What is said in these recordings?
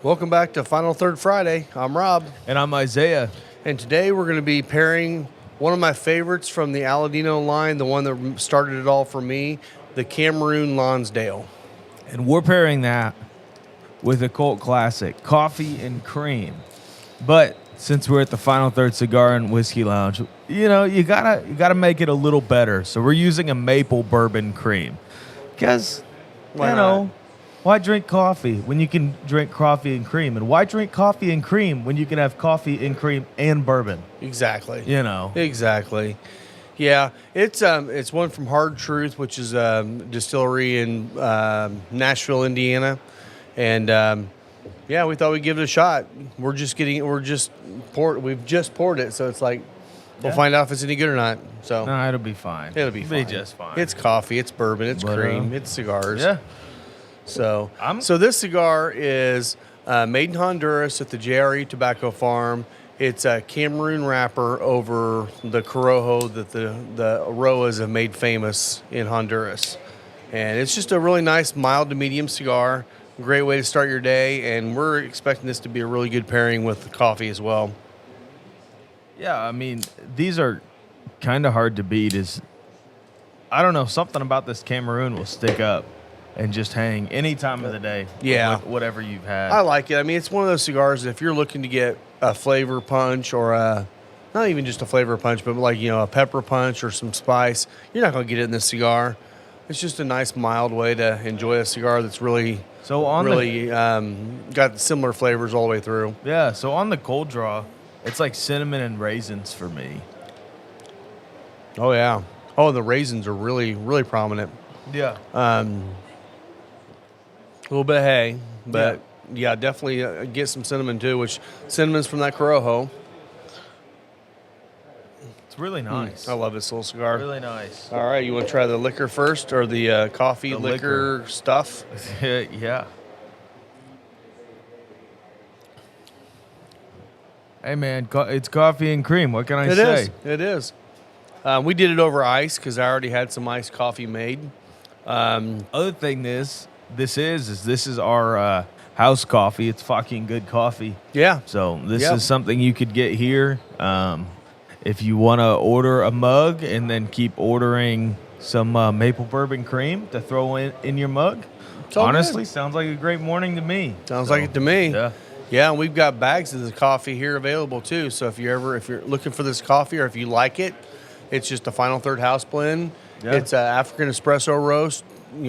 Welcome back to Final Third Friday. I'm Rob. And I'm Isaiah. And today we're going to be pairing one of my favorites from the Aladino line, the one that started it all for me, the Cameroon Lonsdale. And we're pairing that with a cult classic, coffee and cream. But since we're at the Final Third Cigar and Whiskey Lounge, you gotta make it a little better. So we're using a maple bourbon cream. Because, why drink coffee when you can drink coffee and cream? And why drink coffee and cream when you can have coffee and cream and bourbon? Exactly. Exactly. Yeah, it's one from Hard Truth, which is a distillery in Nashville, Indiana, and we thought we'd give it a shot. We've just poured it, so it's like we'll find out if it's any good or not. So no, it'll be fine. It'll be fine. Just fine. It's coffee, it's bourbon, it's cream, it's cigars. Yeah. So this cigar is made in Honduras at the JRE Tobacco Farm. It's a Cameroon wrapper over the Corojo that the Aroas have made famous in Honduras. And it's just a really nice mild to medium cigar. Great way to start your day, and we're expecting this to be a really good pairing with the coffee as well. Yeah, I mean, these are kind of hard to beat. I don't know, something about this Cameroon will stick up and just hang any time of the day. Yeah. With whatever you've had. I like it. I mean, it's one of those cigars that if you're looking to get a flavor punch or not even just a flavor punch, but like, a pepper punch or some spice, you're not going to get it in this cigar. It's just a nice mild way to enjoy a cigar that's really got similar flavors all the way through. Yeah, so on the cold draw, it's like cinnamon and raisins for me. Oh, yeah. Oh, the raisins are really, really prominent. Yeah. A little bit of hay, but yeah definitely get some cinnamon too, which cinnamon's from that Corojo. It's really nice. I love this little cigar. Really nice. All right, you want to try the liquor first or the coffee liquor stuff? Yeah. Hey, man, it's coffee and cream. What can I say? It is. We did it over ice because I already had some iced coffee made. Other thing this is our house coffee. It's fucking good coffee. Yeah. So this is something you could get here. If you want to order a mug and then keep ordering some maple bourbon cream to throw in your mug. Honestly, sounds like a great morning to me. Sounds like it to me. Yeah. Yeah, and we've got bags of the coffee here available too. So if you're looking for this coffee or if you like it, it's just a Final Third house blend. Yeah. It's an African espresso roast,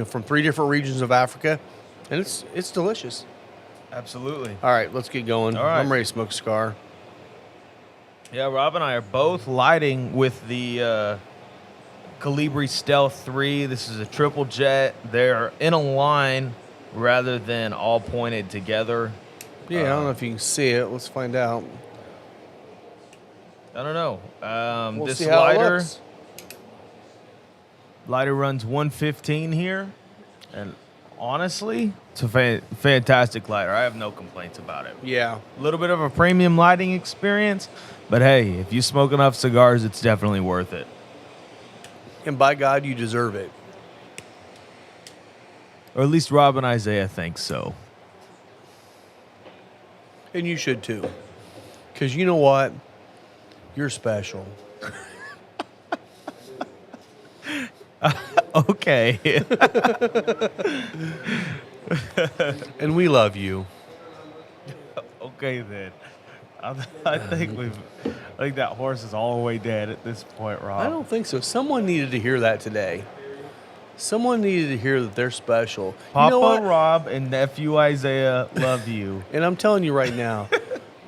from 3 different regions of Africa, and it's delicious. Absolutely. All right, let's get going. All right. I'm ready to smoke a cigar. Yeah, Rob and I are both lighting with the Colibri Stealth 3. This is a triple jet. They're in a line rather than all pointed together. Yeah, I don't know if you can see it. Let's find out. I don't know. We'll this see how it looks. Lighter runs 115 here, and honestly, it's a fantastic lighter. I have no complaints about it. Yeah. A little bit of a premium lighting experience, but hey, if you smoke enough cigars, it's definitely worth it. And by God, you deserve it. Or at least Rob and Isaiah think so. And you should too. Because you know what? You're special. Okay. And we love you. Okay, then. I think that horse is all the way dead at this point, Rob. I don't think so. Someone needed to hear that today. Someone needed to hear that they're special. Papa Rob and nephew Isaiah love you. And I'm telling you right now, I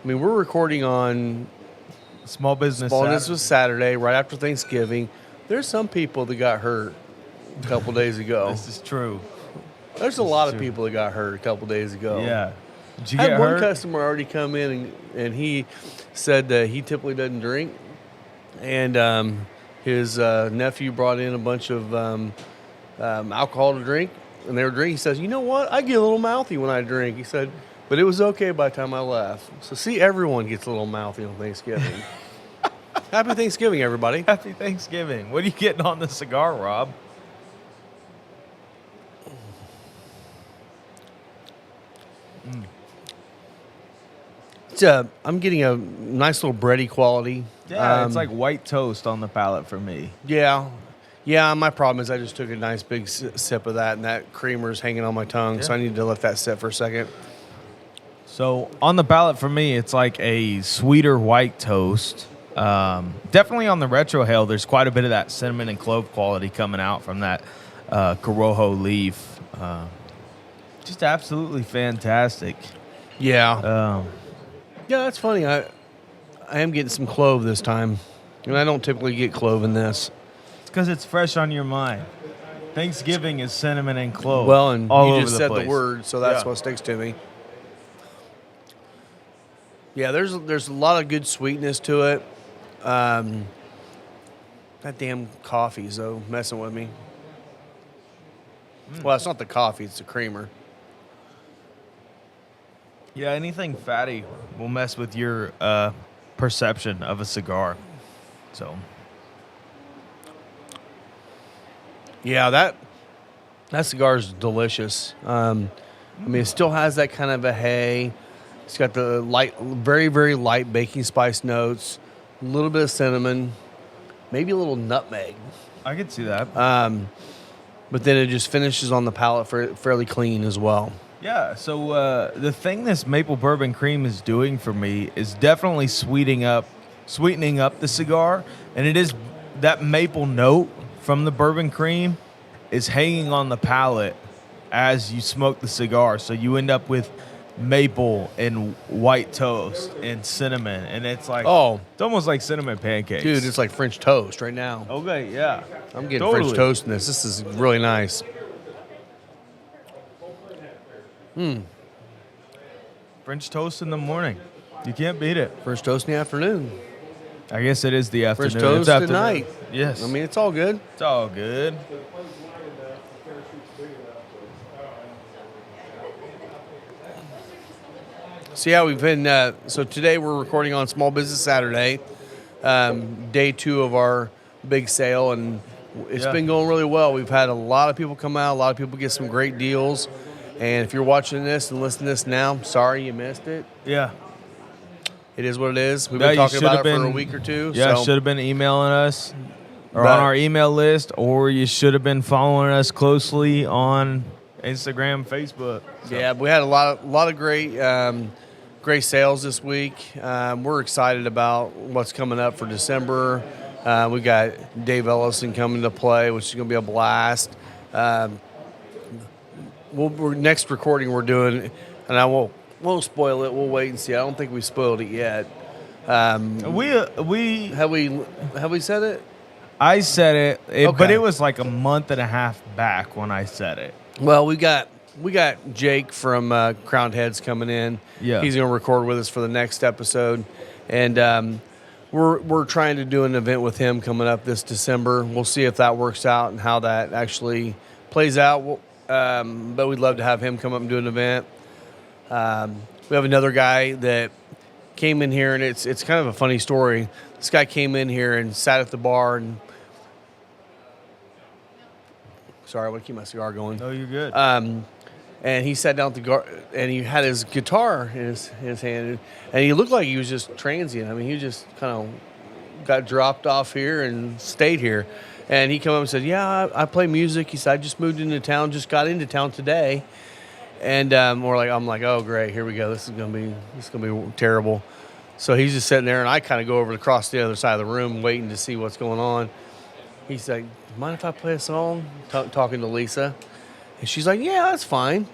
mean, we're recording on Small Business was Saturday, right after Thanksgiving. There's some people that got hurt a couple days ago. This is true. There's a lot of people that got hurt a couple days ago. Yeah. Did you I get had hurt? one customer already come in and he said that he typically doesn't drink. And his nephew brought in a bunch of alcohol to drink. And they were drinking. He says, you know what? I get a little mouthy when I drink. He said, but it was okay by the time I left. So see, everyone gets a little mouthy on Thanksgiving. Happy Thanksgiving, everybody. Happy Thanksgiving. What are you getting on the cigar, Rob? I'm getting a nice little bready quality. Yeah, it's like white toast on the palate for me. Yeah. Yeah, my problem is I just took a nice big sip of that, and that creamer's hanging on my tongue, so I need to let that sit for a second. So on the palate for me, it's like a sweeter white toast. Definitely on the retro hail, there's quite a bit of that cinnamon and clove quality coming out from that Corojo leaf. Just absolutely fantastic. Yeah. Yeah, that's funny. I am getting some clove this time, and I don't typically get clove in this. Because it's fresh on your mind. Thanksgiving is cinnamon and clove. Well, and all you over just the said place. the word, so that's what sticks to me. Yeah, there's a lot of good sweetness to it. That damn coffee's though messing with me. Well, it's not the coffee; it's the creamer. Yeah, anything fatty will mess with your perception of a cigar. So, yeah, that cigar's delicious. I mean, it still has that kind of a hay. It's got the light, very, very light baking spice notes, a little bit of cinnamon, maybe a little nutmeg. I could see that. But then it just finishes on the palate fairly clean as well. Yeah, so the thing this maple bourbon cream is doing for me is definitely sweetening up the cigar, and it is that maple note from the bourbon cream is hanging on the palate as you smoke the cigar. So you end up with maple and white toast and cinnamon, and it's like it's almost like cinnamon pancakes. Dude, it's like French toast right now. Okay, yeah. I'm getting French toast in this. This is really nice. French toast in the morning. You can't beat it. French toast in the afternoon. I guess it is the afternoon. French toast it's at afternoon. night. Yes. I mean, it's all good. It's all good. So yeah, we've been. So today we're recording on Small Business Saturday, day 2 of our big sale, and it's been going really well. We've had a lot of people come out. A lot of people get some great deals. And if you're watching this and listening to this now, sorry you missed it. Yeah. It is what it is. We've been talking about it for a week or two. Yeah, so. should have been emailing us or on our email list, or you should have been following us closely on Instagram, Facebook. So. Yeah, we had a lot of great sales this week. We're excited about what's coming up for December. We got Dave Ellison coming to play, which is going to be a blast. Next recording we're doing, and I won't spoil it. We'll wait and see. I don't think we spoiled it yet. We have we said it? I said it, okay. But it was like a month and a half back when I said it. Well, we got Jake from Crowned Heads coming in. Yeah, he's going to record with us for the next episode, and we're trying to do an event with him coming up this December. We'll see if that works out and how that actually plays out. But we'd love to have him come up and do an event. We have another guy that came in here, and it's kind of a funny story. This guy came in here and sat at the bar and. Sorry, I want to keep my cigar going. No, you're good. And he sat down at the and he had his guitar in his hand, and he looked like he was just transient. I mean, he just kind of got dropped off here and stayed here. And he came up and said, "Yeah, I play music." He said, "I just moved into town, just got into town today." And I'm like, "Oh, great, here we go. This is gonna be terrible." So he's just sitting there, and I kind of go over across the other side of the room, waiting to see what's going on. He's like, "Mind if I play a song?" Talking to Lisa. And she's like, "Yeah, that's fine."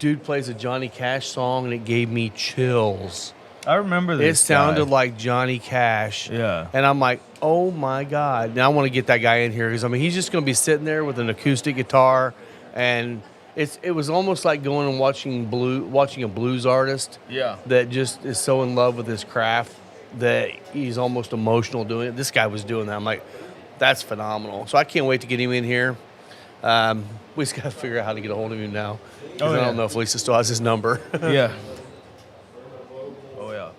Dude plays a Johnny Cash song, and it gave me chills. I remember this. It sounded like Johnny Cash. Yeah. And I'm like, oh, my God. Now I want to get that guy in here because, I mean, he's just going to be sitting there with an acoustic guitar. And it was almost like going and watching a blues artist that just is so in love with his craft that he's almost emotional doing it. This guy was doing that. I'm like, that's phenomenal. So I can't wait to get him in here. We just got to figure out how to get a hold of him now. I don't know if Lisa still has his number. Yeah. Oh, yeah.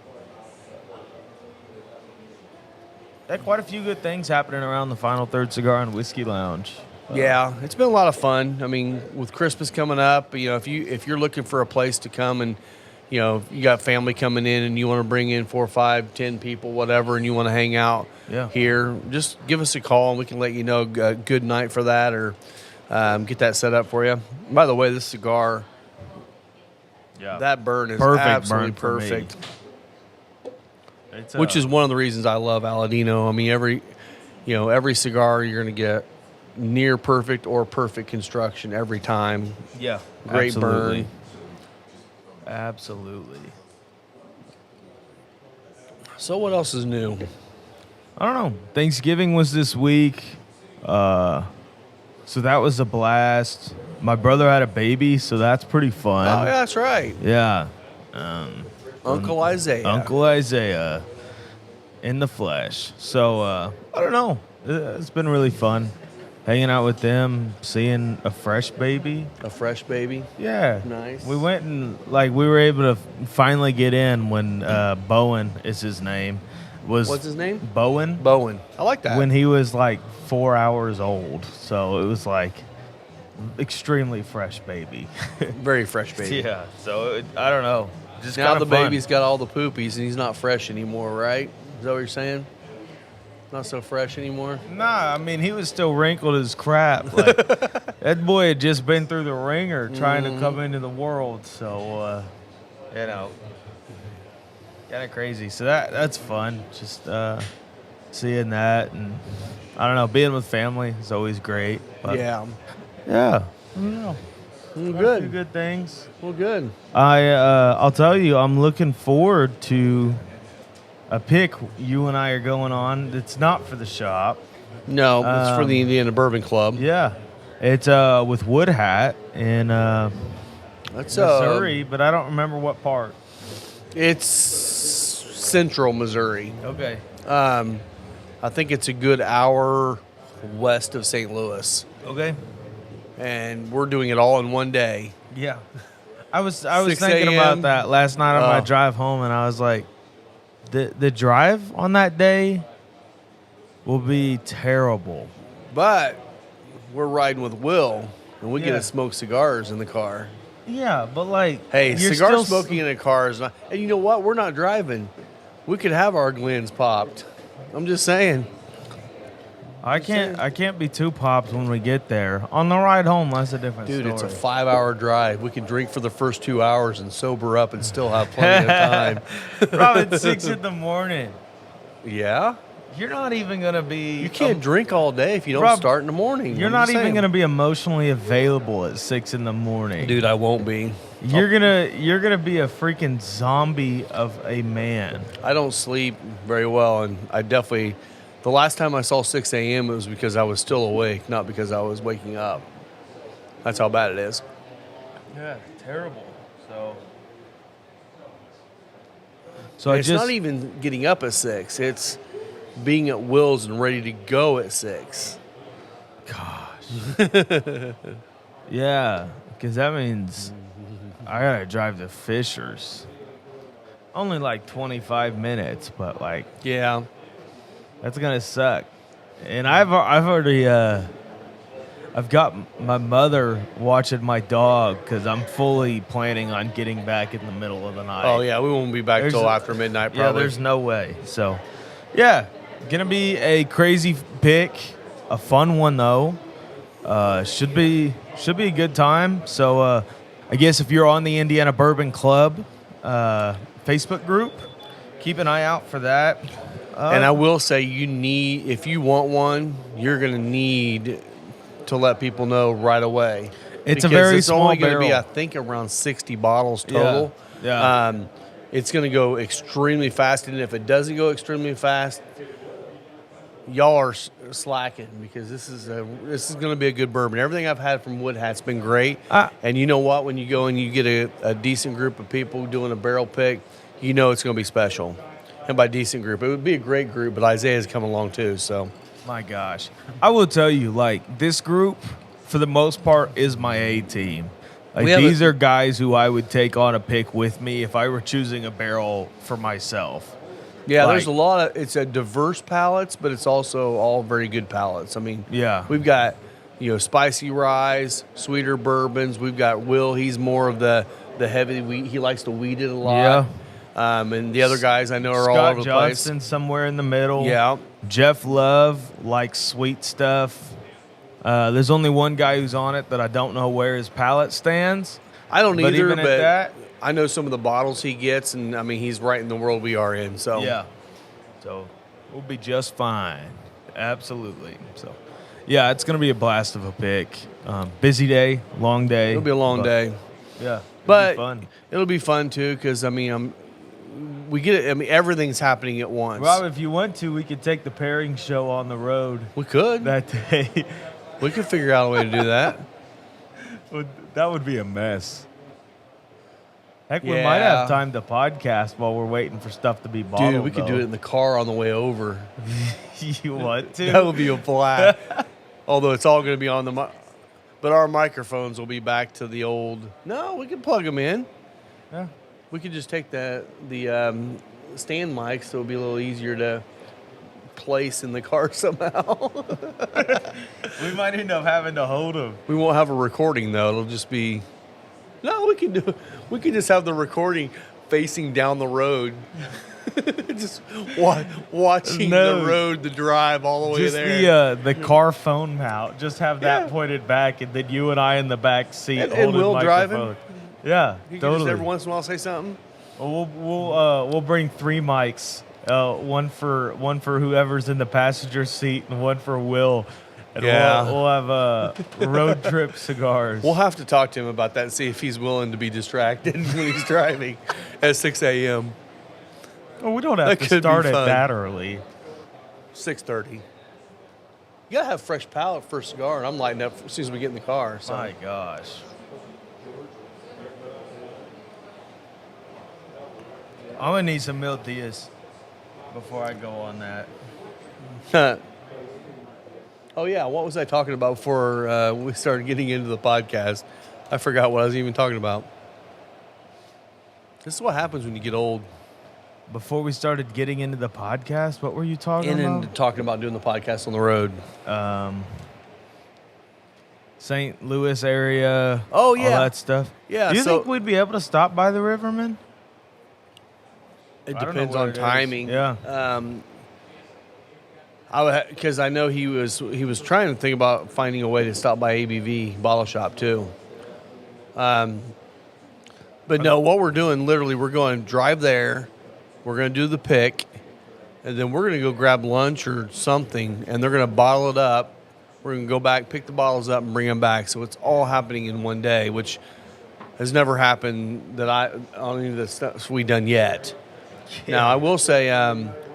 Had quite a few good things happening around the Final Third Cigar and Whiskey Lounge. Yeah, it's been a lot of fun. I mean, with Christmas coming up, if you're looking for a place to come and, you know, if you got family coming in and you want to bring in 4, 5, 10 people, whatever, and you want to hang out here, just give us a call and we can let you know a good night for that or get that set up for you. By the way, this cigar, that burn is Perfect absolutely burn for me. perfect. It's, Which is one of the reasons I love Aladino. I mean, every cigar you're going to get near perfect or perfect construction every time. Yeah, Great absolutely. burn. Absolutely. So what else is new? I don't know. Thanksgiving was this week. So that was a blast. My brother had a baby, so that's pretty fun. Oh, yeah, that's right. Yeah. Uncle Isaiah. Uncle Isaiah in the flesh. So, I don't know. It's been really fun. Hanging out with them, seeing a fresh baby. A fresh baby. Yeah. Nice. We went and, we were able to finally get in when Bowen is his name. What's his name? Bowen. Bowen. I like that. When he was 4 hours old. So it was extremely fresh baby. Very fresh baby. Yeah. So I don't know. Just now the fun. baby's got all the poopies and he's not fresh anymore, right? Is that what you're saying? Not so fresh anymore? Nah, I mean, he was still wrinkled as crap. That boy had just been through the ringer trying to come into the world. So, kind of crazy. So that's fun. Just seeing that. And I don't know, being with family is always great. But yeah. Yeah. I don't know. Good. A few good things. Well, good. I'll tell you, I'm looking forward to a pick you and I are going on. It's not for the shop. No, it's for the Indiana Bourbon Club. Yeah. It's with Wood Hat in That's Missouri, but I don't remember what part. It's central Missouri. Okay. I think it's a good hour west of St. Louis. Okay. And we're doing it all in one day. Yeah. I was 6 thinking a.m. about that last night on my drive home, and I was like, the drive on that day will be terrible. But we're riding with Will, and we get to smoke cigars in the car. Yeah, but hey, you're cigar still smoking in a car is not. And you know what? We're not driving. We could have our Glens popped. I'm just saying. I can't be too popped when we get there. On the ride home, that's a different Dude, story. it's a 5-hour drive. We can drink for the first 2 hours and sober up and still have plenty of time. Rob, at 6 in the morning. Yeah? You're not even going to be... You can't drink all day if you don't start in the morning. You're not even going to be emotionally available at 6 in the morning. Dude, I won't be. You're gonna be a freaking zombie of a man. I don't sleep very well, and I definitely... The last time I saw 6 a.m., it was because I was still awake, not because I was waking up. That's how bad it is. Yeah, terrible. So it's not even getting up at 6. It's being at Will's and ready to go at 6. Gosh. Yeah, because that means I gotta drive to Fisher's. Only 25 minutes, but yeah. That's gonna suck. And I've already I've got my mother watching my dog because I'm fully planning on getting back in the middle of the night. Oh yeah, we won't be back till after midnight probably. Yeah, there's no way. So, yeah, gonna be a crazy pick, a fun one though. Should be a good time. So, I guess if you're on the Indiana Bourbon Club Facebook group, keep an eye out for that. And I will say, if you want one, you're going to need to let people know right away. It's a very it's small only going to be, barrel. I think, around 60 bottles total. Yeah. It's going to go extremely fast, and if it doesn't go extremely fast, y'all are slacking because this is going to be a good bourbon. Everything I've had from Wood Hat's been great. And you know what? When you go and you get a decent group of people doing a barrel pick, you know it's going to be special. And by decent group, it would be a great group, but Isaiah's come along too, so. My gosh. I will tell you, this group, for the most part, is my A team. These are guys who I would take on a pick with me if I were choosing a barrel for myself. Yeah, there's a lot of, it's a diverse palates, but it's also all very good palates. I mean, we've got, spicy ryes, sweeter bourbons. We've got Will, he's more of the the heavy wheat. He likes to wheat it a lot. And the other guys I know are all Scott over the Johnson place. somewhere in the middle. Yeah. Jeff Love likes sweet stuff. There's only one guy who's on it that I don't know where his palate stands. I don't but either, even but at that, I know some of the bottles he gets, and I mean he's right in the world we are in. So yeah. So we'll be just fine. Absolutely. So yeah, it's gonna be a blast of a pick. Busy day, long day. It'll be a long day. Yeah, but fun. It'll be fun too because I mean we get it. I mean everything's happening at once. Rob, if you want to, we could take the pairing show on the road. We could that day. We could figure out a way to do that. That would be a mess. Heck, we Yeah. might have time to podcast while we're waiting for stuff to be bottled. Dude, we could do it in the car on the way over. You want to? That would be a blast. Although it's all going to be on the but our microphones will be back to the old. No, we can plug them in. Yeah. We could just take the stand mics, so it'll be a little easier to place in the car somehow. We might end up having to hold them. We won't have a recording though. It'll just be. No, we can do. We can just have the recording facing down the road. Just watching the road, the drive all the way Just there. the car phone mount. Just have that pointed back, and then you and I in the back seat And holding Will microphone. driving? Yeah, You can totally. just every once in a while say something. We'll bring 3 mics. One for whoever's in the passenger seat, and one for Will. And Yeah. we'll have road trip cigars. We'll have to talk to him about that and see if he's willing to be distracted when he's driving at 6 a.m. Well, we don't have That to could be start at fun. that early. 6:30. You gotta have fresh palate for a cigar, and I'm lighting up as soon as we get in the car. So. My gosh. I'm gonna need some milk teas before I go on that. Oh yeah, what was I talking about before we started getting into the podcast? I forgot what I was even talking about. This is what happens when you get old. Before we started getting into the podcast, what were you talking And about? then talking about doing the podcast on the road. St. Louis area. Oh, yeah. All that stuff. Yeah, Do you so- think we'd be able to stop by the Riverman? It I don't know depends what on it is. timing. Yeah. Because I know he was trying to think about finding a way to stop by ABV Bottle Shop too. But no, what we're doing, literally, we're going to drive there. We're going to do the pick, and then we're going to go grab lunch or something, and they're going to bottle it up. We're going to go back, pick the bottles up, and bring them back. So it's all happening in one day, which has never happened on any of the stuff we've done yet. Now, I will say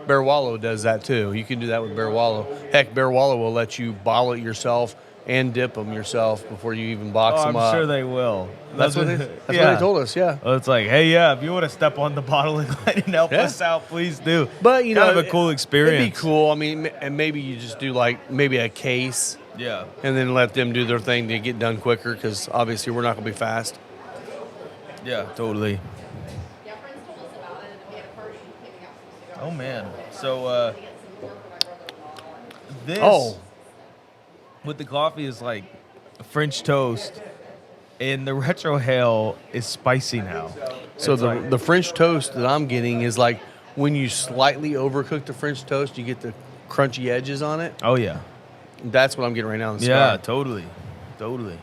Bear Wallow does that too. You can do that with Bear Wallow. Heck, Bear Wallow will let you bottle it yourself and dip them yourself before you even box them I'm up. sure they will. That's what they told us, yeah. Well, it's like, hey, yeah, if you want to step on the bottle and help us out, please do. But, you know, kind of a cool experience. It'd be cool. I mean, and maybe you just do like maybe a case Yeah. and then let them do their thing to get done quicker because obviously we're not going to be fast. Yeah, totally. Yeah, friends told us about it, and we had a party picking out some cigars. Oh, man. So, To get some more for my brother-in-law. this Oh. with the coffee is like French toast, and the retro hail is spicy now. So It's the French toast that I'm getting is like when you slightly overcook the French toast, you get the crunchy edges on it. Oh, yeah. That's what I'm getting right now in the Yeah, cigar. totally.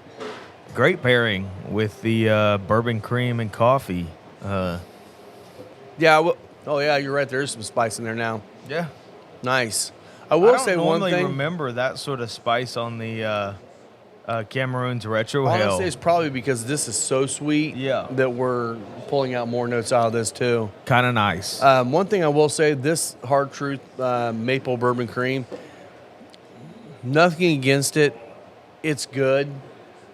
Great pairing with the bourbon cream and coffee. Yeah. Oh, yeah, you're right. There is some spice in there now. Yeah. Nice. I will I don't say one normally thing. remember that sort of spice on the Cameroon's retro Honestly, hail. it's probably because this is so sweet Yeah. that we're pulling out more notes out of this too. Kind of nice. One thing I will say, this Hard Truth maple bourbon cream, nothing against it. It's good,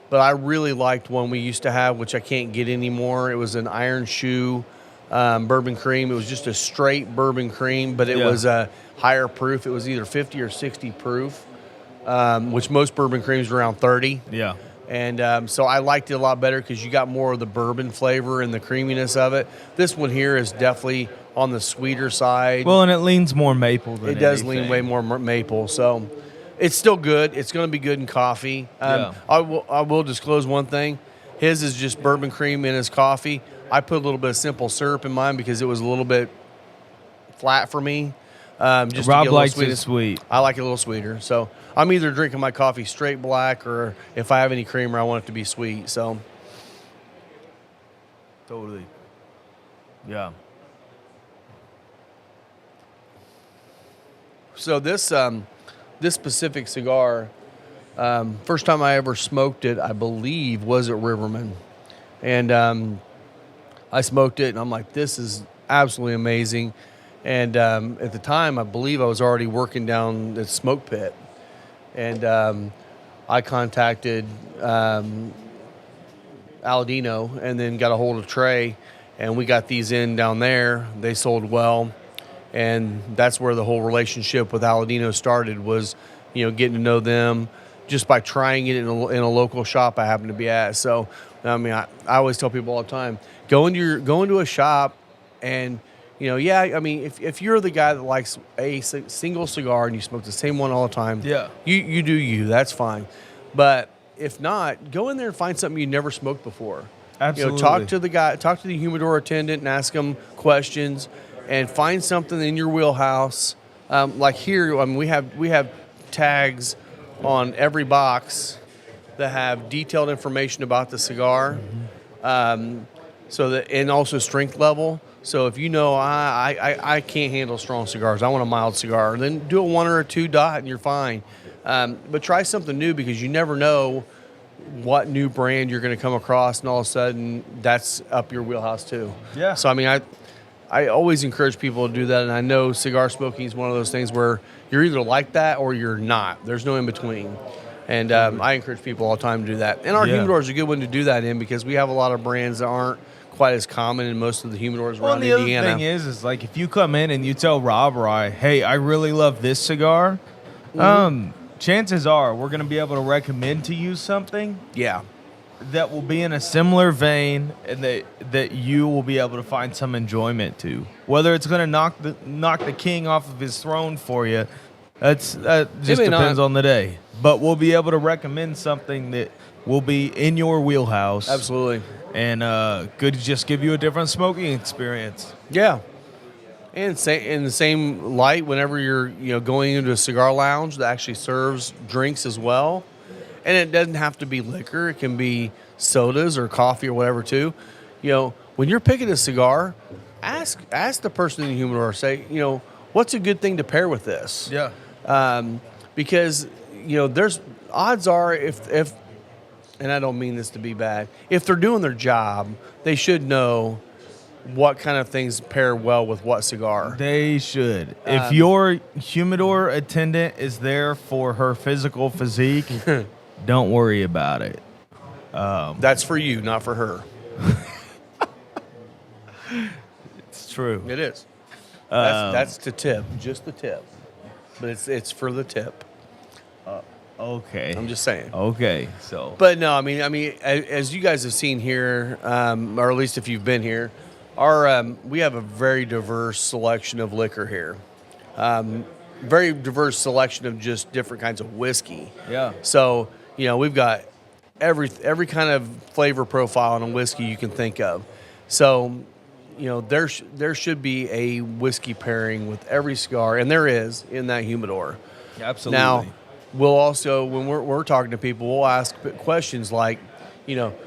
but I really liked one we used to have, which I can't get anymore. It was an Iron Shoe bourbon cream. It was just a straight bourbon cream, but it Yeah. was a higher proof. It was either 50 or 60 proof, which most bourbon creams are around 30. yeah. And so I liked it a lot better because you got more of the bourbon flavor and the creaminess of it. This one here is definitely on the sweeter side. Well, and it leans more maple than It does anything. lean way more maple. So it's still good. It's going to be good in coffee. Yeah. I will disclose one thing. His is just bourbon cream in his coffee. I put a little bit of simple syrup in mine because it was a little bit flat for me. Just Rob to get likes a little it sweet. I like it a little sweeter. So I'm either drinking my coffee straight black, or if I have any creamer, I want it to be sweet. So Totally. Yeah. So this specific cigar, first time I ever smoked it, I believe, was at Riverman, and I smoked it, and I'm like, this is absolutely amazing. And at the time, I believe I was already working down the smoke pit, and I contacted Aladino, and then got a hold of Trey, and we got these in down there. They sold well. And that's where the whole relationship with Aladino started, was, getting to know them just by trying it in a local shop I happened to be at. So, I mean, I always tell people all the time, go into a shop and, if you're the guy that likes a single cigar and you smoke the same one all the time, Yeah. you do you, that's fine. But if not, go in there and find something you never smoked before. Absolutely. Talk to the humidor attendant and ask them questions. And find something in your wheelhouse. Like here, I mean, we have tags on every box that have detailed information about the cigar, so that, and also strength level. So if I can't handle strong cigars, I want a mild cigar, then do a 1 or a 2 dot and you're fine. But try something new, because you never know what new brand you're going to come across, and all of a sudden that's up your wheelhouse too. Yeah. So I mean, I always encourage people to do that, and I know cigar smoking is one of those things where you're either like that or you're not. There's no in between. And I encourage people all the time to do that. And our humidor is a good one to do that in, because we have a lot of brands that aren't quite as common in most of the humidors around the Indiana. other thing is like, if you come in and you tell Rob or I, hey, I really love this cigar, chances are we're going to be able to recommend to you something Yeah. that will be in a similar vein, and that you will be able to find some enjoyment to. Whether it's going to knock the king off of his throne for you, that just depends on the day. But we'll be able to recommend something that will be in your wheelhouse. Absolutely. And could just give you a different smoking experience. Yeah. And in the same light, whenever you're going into a cigar lounge that actually serves drinks as well, and it doesn't have to be liquor, it can be sodas or coffee or whatever too. When you're picking a cigar, ask the person in the humidor, say, what's a good thing to pair with this? Yeah. Because there's odds are, if and I don't mean this to be bad, if they're doing their job, they should know what kind of things pair well with what cigar. They should. If your humidor attendant is there for her physical physique, don't worry about it. That's for you, not for her. It's true. It is. That's the tip, just the tip. But it's for the tip. Okay. I'm just saying. Okay. So. But no, I mean, as you guys have seen here, or at least if you've been here, we have a very diverse selection of liquor here. Very diverse selection of just different kinds of whiskey. Yeah. So we've got every kind of flavor profile in a whiskey you can think of. So there should be a whiskey pairing with every cigar, and there is in that humidor. Absolutely. Now, we'll also, when we're talking to people, we'll ask questions like,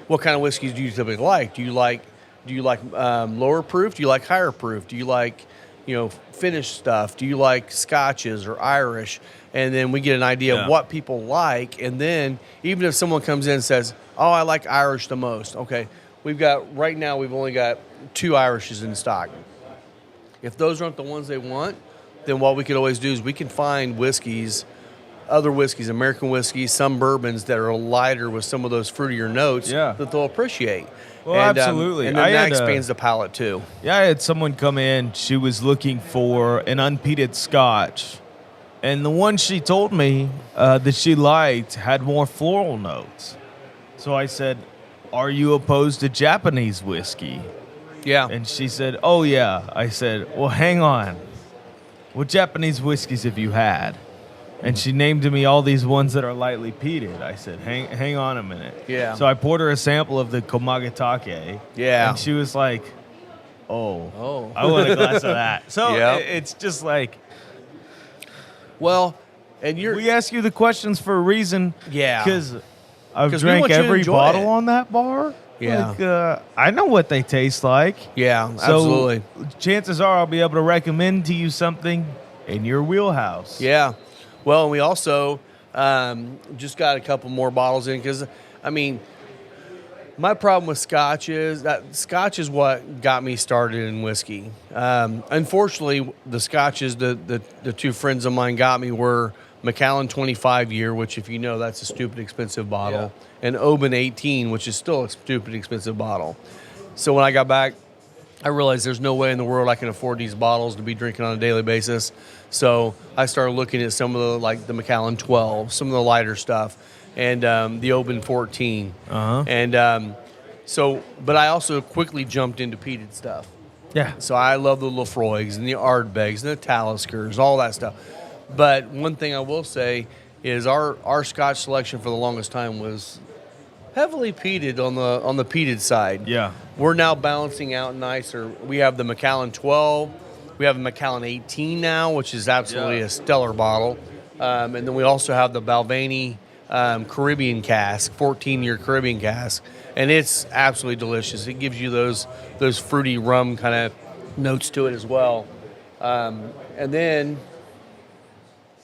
what kind of whiskeys do you typically like? Do you like lower proof? Do you like higher proof? Do you like, finished stuff? Do you like scotches or Irish? And then we get an idea of what people like. And then even if someone comes in and says, oh, I like Irish the most. Okay, right now we've only got 2 Irishes in stock. If those aren't the ones they want, then what we could always do is we can find other whiskeys, American whiskeys, some bourbons that are lighter with some of those fruitier notes that they'll appreciate. Well, absolutely. And then that expands the palate too. Yeah, I had someone come in. She was looking for an unpeated scotch. And the one she told me that she liked had more floral notes. So I said, are you opposed to Japanese whiskey? Yeah. And she said, oh, yeah. I said, well, hang on. What Japanese whiskeys have you had? And she named to me all these ones that are lightly peated. I said, hang on a minute. Yeah. So I poured her a sample of the Komagatake. Yeah. And she was like, Oh. I want a glass of that. So Yep. it's just like, Well, and we ask you the questions for a reason. Yeah. Because I've 'Cause we drank want you to every enjoy bottle it. on that bar. Yeah. Like, I know what they taste like. Yeah, So absolutely. chances are I'll be able to recommend to you something in your wheelhouse. Yeah. Well, and we also just got a couple more bottles in because, I mean, my problem with Scotch is that Scotch is what got me started in whiskey. Unfortunately, the Scotches the two friends of mine got me were Macallan 25 year, which if you know, that's a stupid expensive bottle, and Oban 18, which is still a stupid expensive bottle. So when I got back, I realized there's no way in the world I can afford these bottles to be drinking on a daily basis. So I started looking at some of the Macallan 12, some of the lighter stuff, and the Oban 14. Uh-huh. And but I also quickly jumped into peated stuff. Yeah. So I love the Lafroigs and the Ardbegs and the Taliskers, all that stuff. But one thing I will say is our Scotch selection for the longest time was heavily peated on the peated side. Yeah. We're now balancing out nicer. We have the Macallan 12. We have the Macallan 18 now, which is absolutely a stellar bottle. And then we also have the Balvenie Caribbean cask, 14-year Caribbean cask. And it's absolutely delicious. It gives you those fruity rum kind of notes to it as well. And then,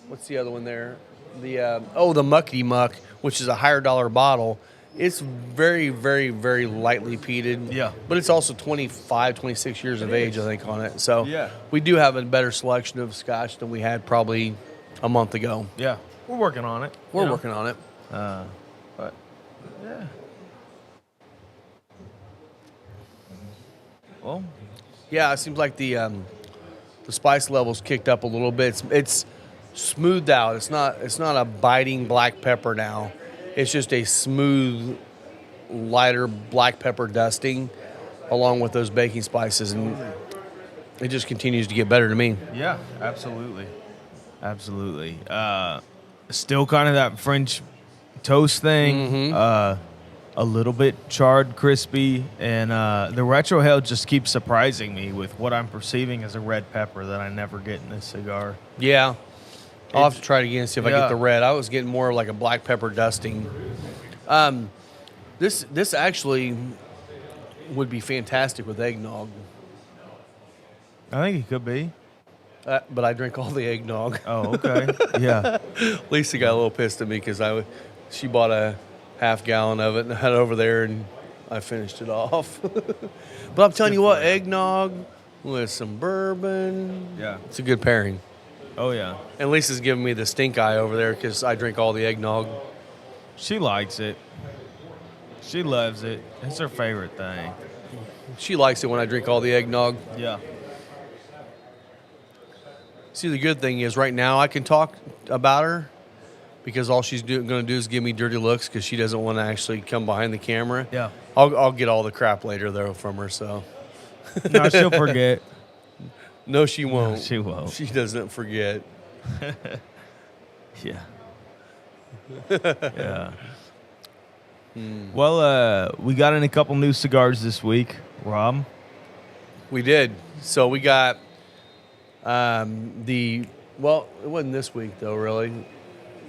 what's the other one there? The Muckety Muck, which is a higher dollar bottle. It's very, very, very lightly peated. Yeah. But it's also 25, 26 years of age, I think, on it. So Yeah. we do have a better selection of Scotch than we had probably a month ago. Yeah. We're working on it. We're working on it. But, yeah. Well, Yeah, it seems like the spice levels kicked up a little bit. It's smoothed out. It's not a biting black pepper now. It's just a smooth, lighter black pepper dusting along with those baking spices, and it just continues to get better to me. yeah, absolutely. Absolutely. Still kind of that French toast thing. A little bit charred, crispy, and the retrohale just keeps surprising me with what I'm perceiving as a red pepper that I never get in this cigar. Yeah. I'll have to try it again and see if I Yeah. get the red. I was getting more like a black pepper dusting. This actually would be fantastic with eggnog. I think it could be. But I drink all the eggnog. Oh, okay. Yeah. Lisa got a little pissed at me because she bought a half gallon of it and had it over there, and I finished it off. But I'm telling you what, eggnog with some bourbon, Yeah. it's a good pairing. Oh, yeah. And Lisa's giving me the stink eye over there because I drink all the eggnog. She likes it. She loves it. It's her favorite thing. She likes it when I drink all the eggnog. Yeah. See, the good thing is right now I can talk about her because all she's going to do is give me dirty looks because she doesn't want to actually come behind the camera. Yeah. I'll get all the crap later, though, from her, so. No, she'll forget. No, she won't. No, she won't. She doesn't forget. Yeah. Yeah. Well, we got in a couple new cigars this week, Rob. We did. So we got it wasn't this week, though, really.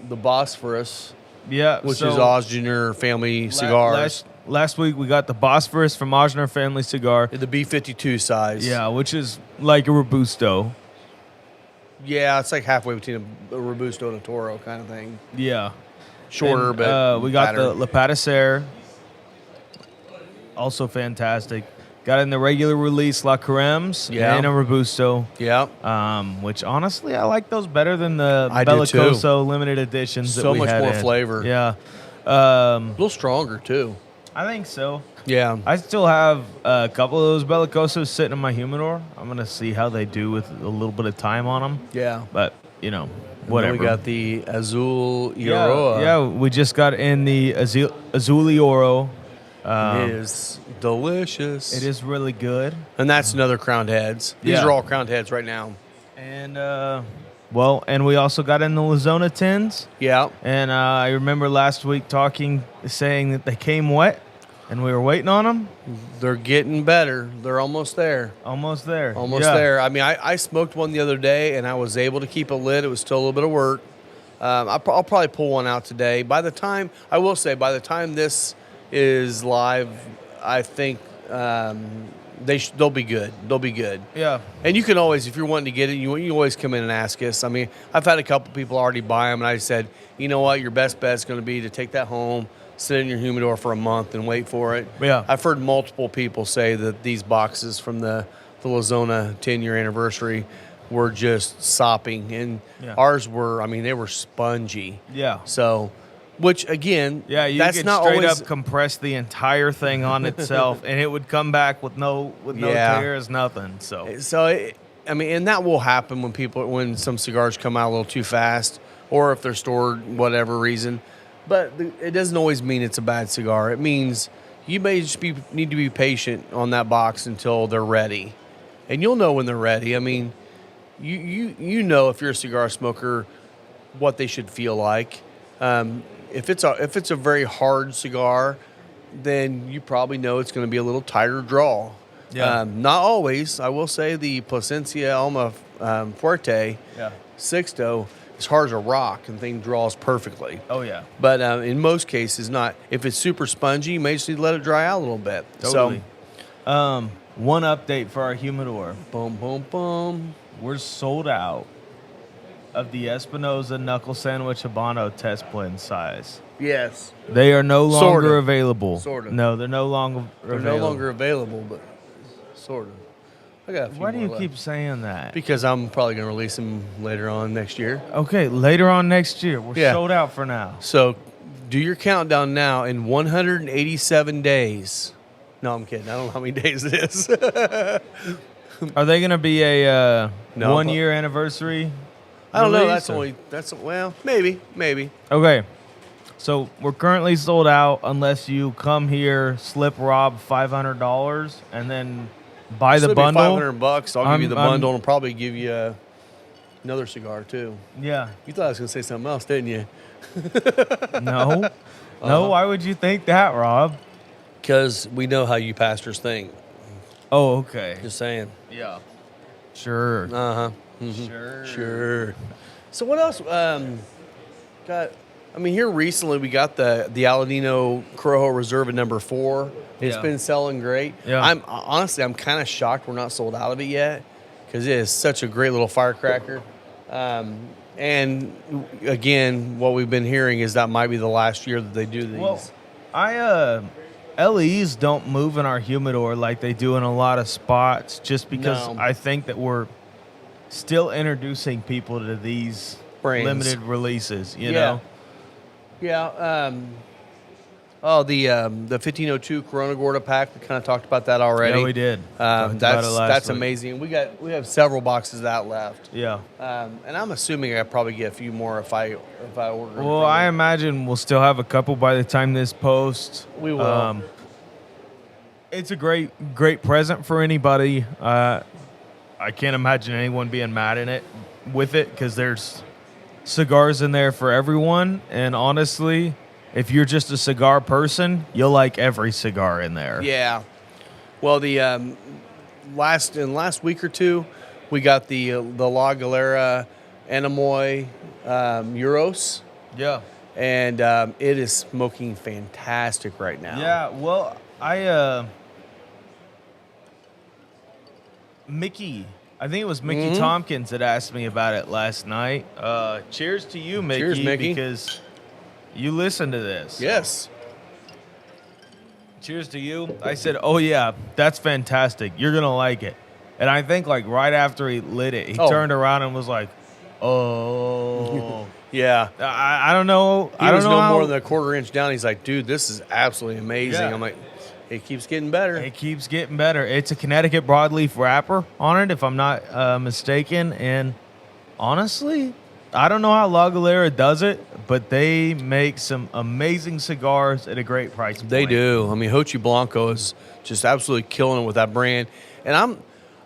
The Bosphorus, Yeah. which is Osgener family cigars. Last week we got the Bosphorus from Osgener Family Cigar. The B52 size. Yeah, which is like a Robusto. Yeah, it's like halfway between a Robusto and a Toro kind of thing. Yeah. Shorter, And, but we got fatter. the Le Pâtisserie, also fantastic. Got in the regular release La Carems Yeah. and a Robusto. Yeah. Which honestly I like those better than the I do too. Bellicoso limited editions. So that we much had more in. flavor. Yeah. A little stronger, too. I think so. Yeah. I still have a couple of those Bellicosos sitting in my humidor. I'm gonna see how they do with a little bit of time on them. Yeah. But And whatever. then we got the Azul yeah, Iroa. yeah, we just got in the Azuli Oro. It is delicious. It is really good. And that's another Crowned Heads. These Yeah. are all Crowned Heads right now. And Well, and we also got in the Lazona tins. Yeah. And I remember last week saying that they came wet, and we were waiting on them. They're getting better. They're almost there. Almost there. Almost Yeah. there. I mean, I smoked one the other day, and I was able to keep it lit. It was still a little bit of work. I'll probably pull one out today. By the time this is live, I think they'll be good. They'll be good. Yeah. And you can always, if you're wanting to get it, you always come in and ask us. I mean, I've had a couple people already buy them, and I said, you know what, your best bet is going to be to take that home, sit in your humidor for a month, and wait for it. Yeah. I've heard multiple people say that these boxes from the Lazona 10-year anniversary were just sopping, and ours were, I mean, they were spongy. Yeah. So, which again, Yeah, you that's could not straight always up compress the entire thing on itself, and it would come back with no tears, nothing. So I mean, and that will happen when some cigars come out a little too fast, or if they're stored whatever reason. But it doesn't always mean it's a bad cigar. It means you may just need to be patient on that box until they're ready, and you'll know when they're ready. I mean, you know if you're a cigar smoker what they should feel like. If it's a very hard cigar, then you probably know it's going to be a little tighter draw. Yeah. Not always. I will say the Plasencia Alma Fuerte Sixto is hard as a rock and thing draws perfectly. Oh yeah. But in most cases, not. If it's super spongy, you may just need to let it dry out a little bit. Totally. So, one update for our humidor. Boom, boom, boom. We're sold out of the Espinosa Knuckle Sandwich Habano test blend size. Yes. They are no longer Sort of. available. Sort of. No, they're no longer They're available. no longer available, but sort of. I got a few Why do more you left. keep saying that? Because I'm probably going to release them later on next year. Okay, later on next year. We're Yeah. sold out for now. So do your countdown now in 187 days. No, I'm kidding. I don't know how many days it is. Are they going to be a No, 1 year anniversary? I don't know. release, or- Maybe. Okay. So we're currently sold out unless you come here, slip Rob $500, and then buy the It'll be bundle. $500. I'll give you the I'm- bundle and probably give you another cigar too. Yeah. You thought I was going to say something else, didn't you? No. No, why would you think that, Rob? Because we know how you pastors think. Oh, okay. Just saying. Yeah. Sure. Uh-huh. Sure. So what else? Here recently we got the Aladino Corojo Reserva #4. It's Yeah. been selling great. Yeah. I'm kind of shocked we're not sold out of it yet because it is such a great little firecracker. And again, what we've been hearing is that might be the last year that they do these. Well, LEs don't move in our humidor like they do in a lot of spots just because No. I think that we're still introducing people to these Brands. limited releases, you Yeah. know? Yeah. The 1502 Corona Gorda pack. We kind of talked about that already. Yeah, we did. Talked about it last That's week. amazing. We have several boxes of that left. Yeah. And I'm assuming I probably get a few more if I order. them Well, from I you. imagine we'll still have a couple by the time this posts. We will. It's a great present for anybody. I can't imagine anyone being mad in it with it because there's cigars in there for everyone. And honestly, if you're just a cigar person, you'll like every cigar in there. Yeah. Well, the last week or two, we got the La Galera Anamoy Euros, Yeah. and it is smoking fantastic right now. Yeah. Well, I think it was Mickey Tompkins that asked me about it last night. Cheers to you, Mickey. Cheers, Mickey. Because you listen to this. Yes. Cheers to you. I said, oh, yeah, that's fantastic. You're going to like it. And I think, like, right after he lit it, he turned around and was like, oh. Yeah. I don't know. He I don't was know no how- more than a quarter inch down. He's like, dude, this is absolutely amazing. Yeah. I'm like, it keeps getting better. It keeps getting better. It's a Connecticut broadleaf wrapper on it, if I'm not mistaken. And honestly, I don't know how La Galera does it, but they make some amazing cigars at a great price point. They do. I mean, Hochi Blanco is just absolutely killing it with that brand. And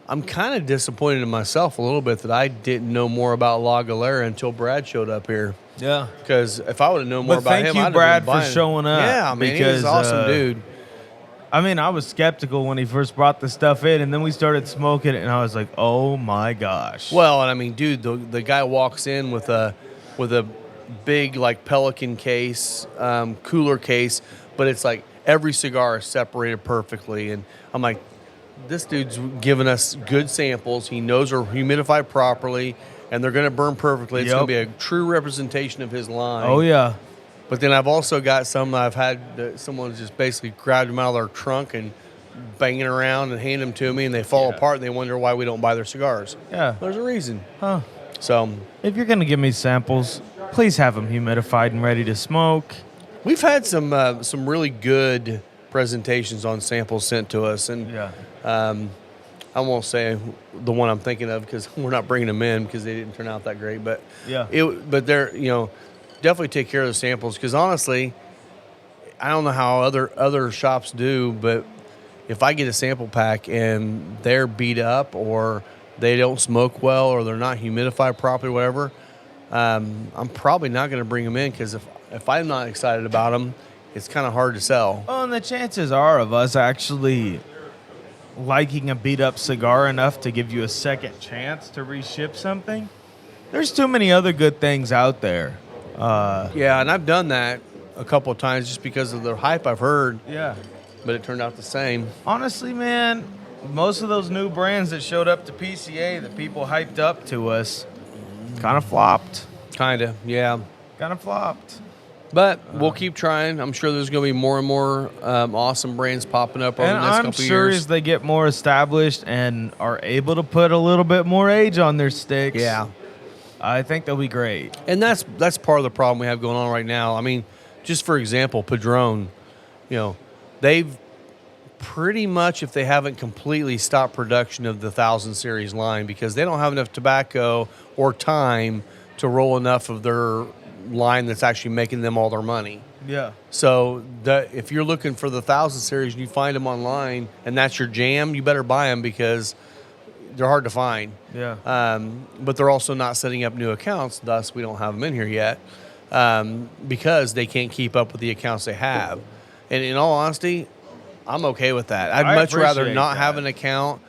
I'm kind of disappointed in myself a little bit that I didn't know more about La Galera until Brad showed up here. Yeah. Because if I would have known more But about thank him, you, I'd have Brad, been buying for it. showing up. Yeah, man, he's because, an awesome dude. I mean, I was skeptical when he first brought the stuff in, and then we started smoking it, and I was like, oh, my gosh. Well, and I mean, dude, the guy walks in with a big like Pelican case, cooler case, but it's like every cigar is separated perfectly, and I'm like, this dude's giving us good samples. He knows they're humidified properly, and they're going to burn perfectly. It's going to be a true representation of his line. Oh, yeah. But then I've also got some I've had someone just basically grabbed them out of their trunk and banging around and hand them to me, and they fall apart, and they wonder why we don't buy their cigars. Yeah. There's a reason. Huh. So if you're going to give me samples, please have them humidified and ready to smoke. we've had some really good presentations on samples sent to us, and I won't say the one I'm thinking of because we're not bringing them in because they didn't turn out that great. But but they're definitely take care of the samples because honestly, I don't know how other shops do, but if I get a sample pack and they're beat up or they don't smoke well or they're not humidified properly, whatever, I'm probably not going to bring them in because if I'm not excited about them, it's kind of hard to sell. Well, and the chances are of us actually liking a beat-up cigar enough to give you a second chance to reship something, there's too many other good things out there. Yeah, and I've done that a couple of times just because of the hype I've heard. Yeah. But it turned out the same. Honestly, man, most of those new brands that showed up to PCA that people hyped up to us kind of flopped. Kind of, yeah. Kind of flopped. But we'll keep trying. I'm sure there's going to be more and more awesome brands popping up over the next couple I'm sure years. as they get more established and are able to put a little bit more age on their sticks, I think they'll be great. And that's part of the problem we have going on right now. I mean, just for example, Padron, they've pretty much, if they haven't completely stopped production of the 1000 series line because they don't have enough tobacco or time to roll enough of their line that's actually making them all their money. Yeah. So if you're looking for the 1000 series and you find them online and that's your jam, you better buy them because they're hard to find. Yeah. But they're also not setting up new accounts, thus we don't have them in here yet because they can't keep up with the accounts they have. And in all honesty, I'm okay with that. I'd much rather not have an account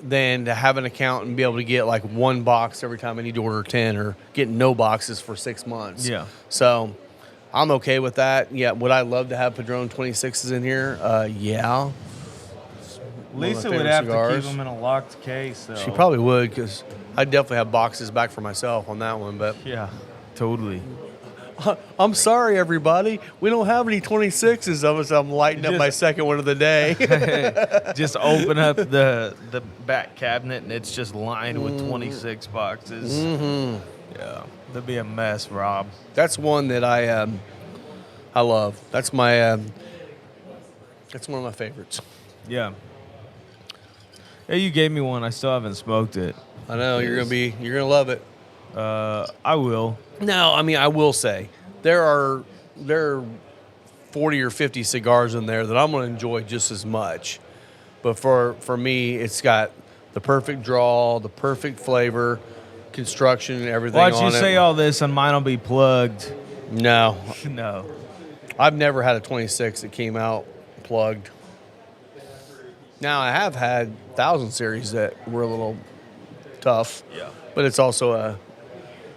than to have an account and be able to get like one box every time I need to order 10 or get no boxes for 6 months. Yeah. So I'm okay with that. Yeah. Would I love to have Padron 26s in here? Yeah. Lisa would have to keep them in a locked case, though. She probably would because I definitely have boxes back for myself on that one. But yeah, totally. I'm sorry, everybody. We don't have any 26s of us. I'm lighting up my second one of the day. Just open up the back cabinet, and it's just lined with 26 boxes. Mm-hmm. Yeah, that'd be a mess, Rob. That's one that I love. That's my that's one of my favorites. Yeah. Hey, you gave me one. I still haven't smoked it. I know you're gonna love it. I will. No, I mean I will say there are 40 or 50 cigars in there that I'm gonna enjoy just as much. But for me, it's got the perfect draw, the perfect flavor, construction, and everything. Watch on you it. say all this, and mine will be plugged. No, No. I've never had a 26 that came out plugged. Now I have had 1000 series that were a little tough. Yeah. But it's also a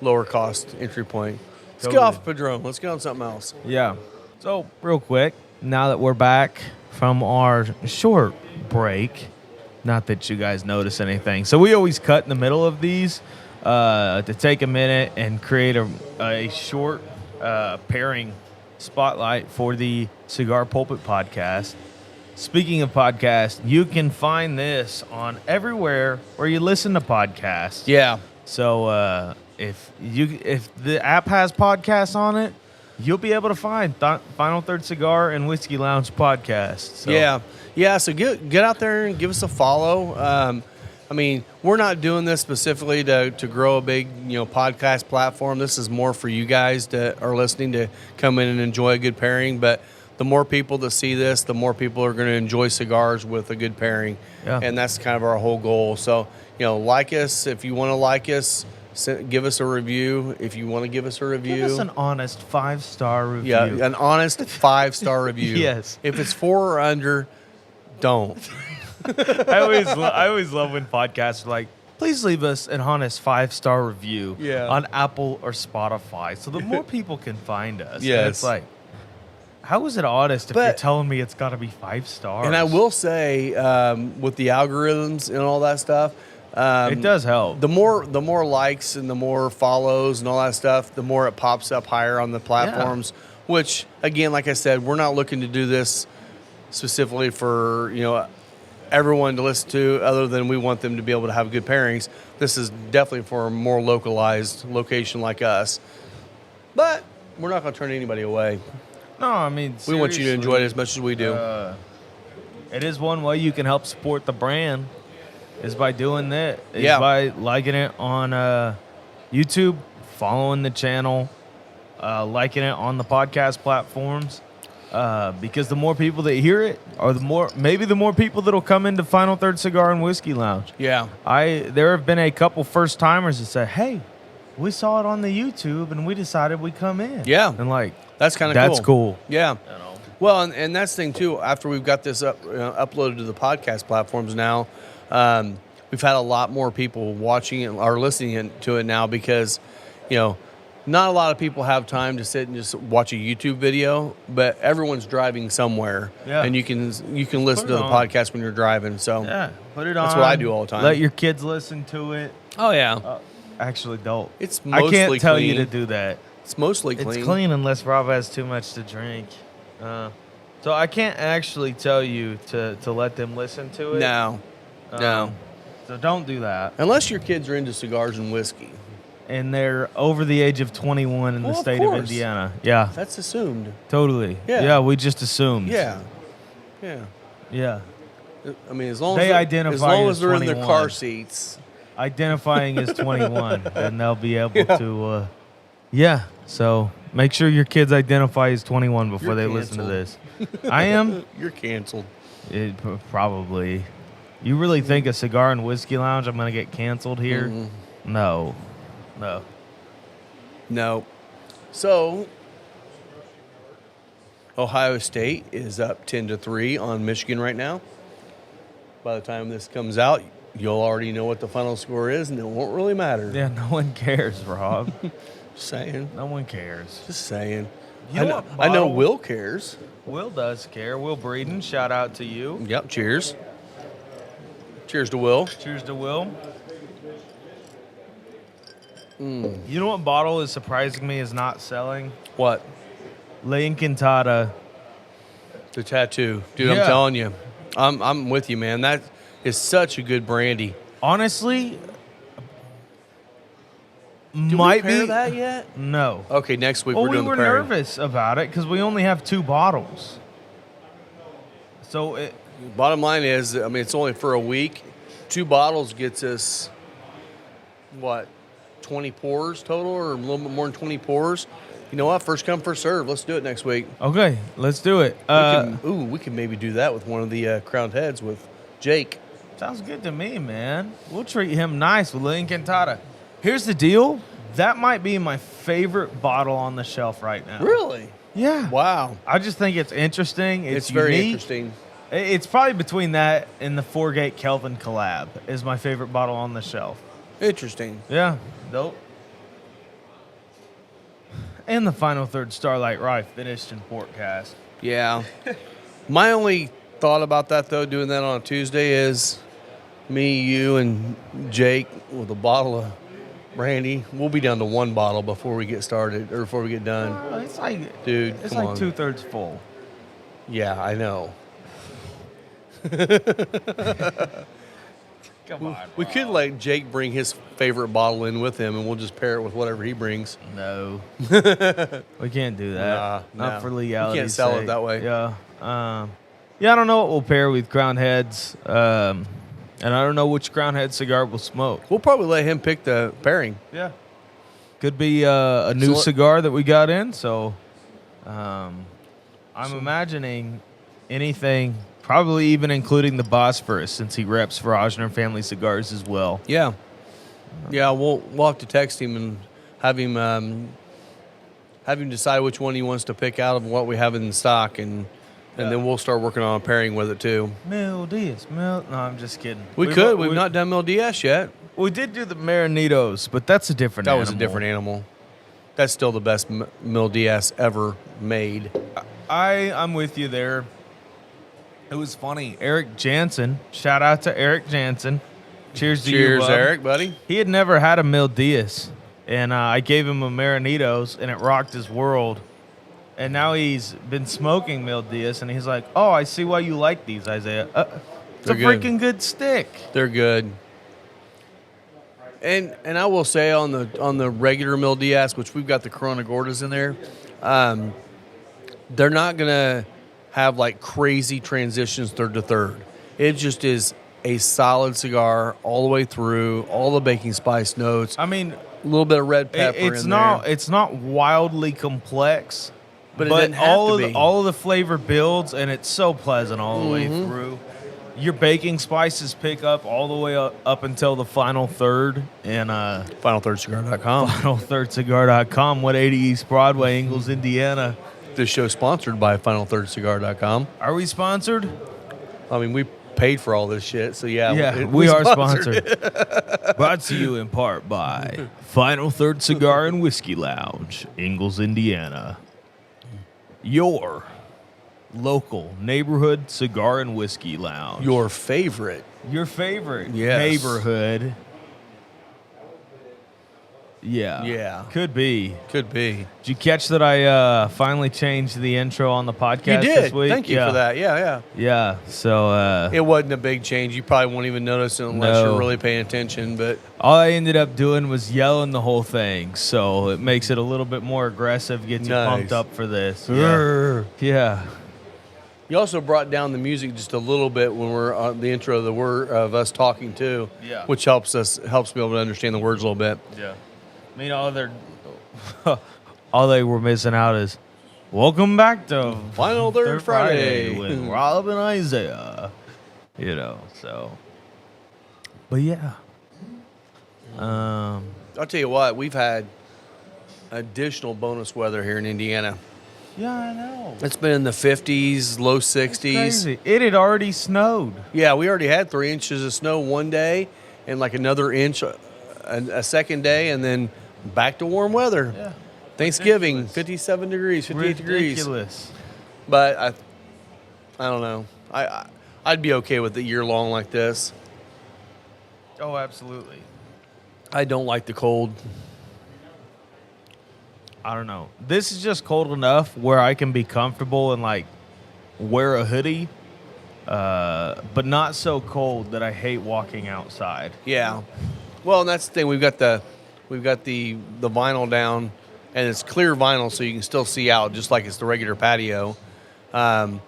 lower cost entry point. Let's get off Padron. Let's get on something else. Yeah. So, real quick, now that we're back from our short break, not that you guys notice anything. So, we always cut in the middle of these to take a minute and create a short pairing spotlight for the Cigar Pulpit podcast. Speaking of podcasts, you can find this on everywhere where you listen to podcasts. Yeah. So if the app has podcasts on it, you'll be able to find Final Third Cigar and Whiskey Lounge podcast. So. Yeah. So get out there and give us a follow. I mean, we're not doing this specifically to grow a big podcast platform. This is more for you guys that are listening to come in and enjoy a good pairing. But the more people that see this, the more people are going to enjoy cigars with a good pairing. Yeah. And that's kind of our whole goal. So, like us. If you want to like us, give us a review. If you want to give us a review. Give us an honest 5-star review. Yeah, an honest 5-star review. Yes. If it's 4 or under, don't. I always love when podcasts are like, please leave us an honest 5-star review on Apple or Spotify so that more people can find us. Yes. And it's like, how is it honest if you're telling me it's got to be 5 stars? And I will say, with the algorithms and all that stuff, it does help. The more likes and the more follows and all that stuff, the more it pops up higher on the platforms. Yeah. Which, again, like I said, we're not looking to do this specifically for everyone to listen to, other than we want them to be able to have good pairings. This is definitely for a more localized location like us. But we're not going to turn anybody away. No, I mean, we want you to enjoy it as much as we do. It is one way you can help support the brand, is by doing that. Yeah. By liking it on YouTube, following the channel, liking it on the podcast platforms. Because the more people that hear it, or the more people that'll come into Final Third Cigar and Whiskey Lounge. Yeah. There have been a couple first timers that said, "Hey, we saw it on the YouTube and we decided we'd come in." Yeah. And like, that's kind of cool. That's cool. Yeah. Well, and that's the thing too. After we've got this uploaded to the podcast platforms now, we've had a lot more people watching it or listening to it now, because, not a lot of people have time to sit and just watch a YouTube video, but everyone's driving somewhere, and you can listen to the podcast when you're driving. So put it on. That's what I do all the time. Let your kids listen to it. Oh yeah. Actually, don't. It's mostly I can't tell clean. you to do that. It's mostly clean. It's clean unless Rob has too much to drink. So I can't actually tell you to let them listen to it. No. So don't do that. Unless your kids are into cigars and whiskey. And they're over the age of 21 in the state of Indiana. Yeah. That's assumed. Totally. Yeah, we just assumed. Yeah. I mean, as long as they're in their car seats. Identifying as 21, then they'll be able to, so make sure your kids identify as 21 before they listen to this. I am? You're canceled. Probably. You really think a Cigar and Whiskey Lounge, I'm going to get canceled here? Mm-hmm. No. So, Ohio State is up 10-3 on Michigan right now. By the time this comes out, you'll already know what the final score is, and it won't really matter. Yeah, no one cares, Rob. Just saying. No one cares. Just saying. I know Will cares. Will does care. Will Breeden, shout out to you. Yep, cheers. Cheers to Will. Cheers to Will. You know what bottle is surprising me is not selling? What? La Encantada. The tattoo. Dude, I'm telling you. I'm with you, man. That is such a good brandy. Honestly, Did we pair that yet? No. Okay, next week we're doing the we were pairing. nervous about it because we only have 2 bottles. So bottom line is, I mean, it's only for a week. 2 bottles gets us, what, 20 pours total, or a little bit more than 20 pours? You know what? First come, first serve. Let's do it next week. Okay, let's do it. We can maybe do that with one of the crowned heads with Jake. Sounds good to me, man. We'll treat him nice with La Encantada. Here's the deal. That might be my favorite bottle on the shelf right now. Really? Yeah. Wow. I just think it's interesting. It's very unique. interesting. It's probably between that and the 4-Gate Kelvin collab is my favorite bottle on the shelf. Interesting. Yeah. Dope. And the final third Starlight Rye finished in port cast. Yeah. My only thought about that, though, doing that on a Tuesday is me, you, and Jake with a bottle of brandy. We'll be down to 1 bottle before we get started, or before we get done. It's like, dude, it's come like on. 2/3 full. Yeah, I know. Come on. We could let Jake bring his favorite bottle in with him, and we'll just pair it with whatever he brings. No. We can't do that. Nah, Not for legality. You can't sell it that way. Yeah. I don't know what we'll pair with Crown Heads. And I don't know which Crown Head cigar we'll smoke. We'll probably let him pick the pairing. Yeah. Could be a new cigar that we got in, so I'm imagining anything, probably even including the Bosphorus, since he reps for Osner Family Cigars as well. Yeah. Yeah, we'll have to text him and have him decide which one he wants to pick out of what we have in stock, and then we'll start working on a pairing with it too. Mil Diaz. No, I'm just kidding. We've not done Mil DS yet. We did do the Marinitos, but that's a different That animal. was a different animal. That's still the best Mil DS ever made. I'm with you there. It was funny. Eric Jansen, shout out to Eric Jansen. Cheers to you, Cheers, bub. Eric, buddy. He had never had a Mil Diaz, and I gave him a Marinitos, and it rocked his world. And now he's been smoking Mil Diaz, and he's like, "Oh, I see why you like these, Isaiah. It's They're a good. freaking good stick." They're good. And I will say on the regular Mil DS, which we've got the Corona Gordas in there, they're not gonna have like crazy transitions third to third. It just is a solid cigar all the way through, all the baking spice notes. I mean, A little bit of red pepper it's in not there. it's not wildly complex, But it doesn't have all to of be. all of the flavor builds, and it's so pleasant all the way through. Your baking spices pick up all the way up until the final third, and FinalThirdCigar.com. FinalThirdCigar.com, 180 East Broadway, Ingalls, Indiana. This show's sponsored by FinalThirdCigar.com. Are we sponsored? I mean, we paid for all this shit, so Yeah, we are sponsored. Brought to you in part by Final Third Cigar and Whiskey Lounge, Ingalls, Indiana. Your local neighborhood cigar and whiskey lounge. Your favorite. Your favorite Yes. neighborhood. Yeah. Yeah. Could be. Could be. Did you catch that I finally changed the intro on the podcast You this did. week? Thank you for that. Yeah. Yeah. So It wasn't a big change. You probably won't even notice it unless No. you're really paying attention. But all I ended up doing was yelling the whole thing. So it makes it a little bit more aggressive, gets you Nice. pumped up for this. Grr. Yeah. you also brought down the music just a little bit when we're on the intro of the word of us talking too. Yeah. Which helps me able to understand the words a little bit. Yeah. I mean, all they were missing out is, welcome back to Final Third Friday. with Rob and Isaiah. You know, so. But yeah. I'll tell you what, we've had additional bonus weather here in Indiana. Yeah, I know. It's been in the 50s, low 60s. Crazy. It had already snowed. Yeah, we already had 3 inches of snow one day and like another inch a second day, and then back to warm weather. Yeah. Thanksgiving, Ridiculous. 57 degrees, 58 degrees. Ridiculous. But I don't know. I'd be okay with it year long like this. Oh, absolutely. I don't like the cold. I don't know. This is just cold enough where I can be comfortable and like wear a hoodie, but not so cold that I hate walking outside. Yeah. Well, and that's the thing. We've got the vinyl down, and it's clear vinyl, so you can still see out, just like it's the regular patio. And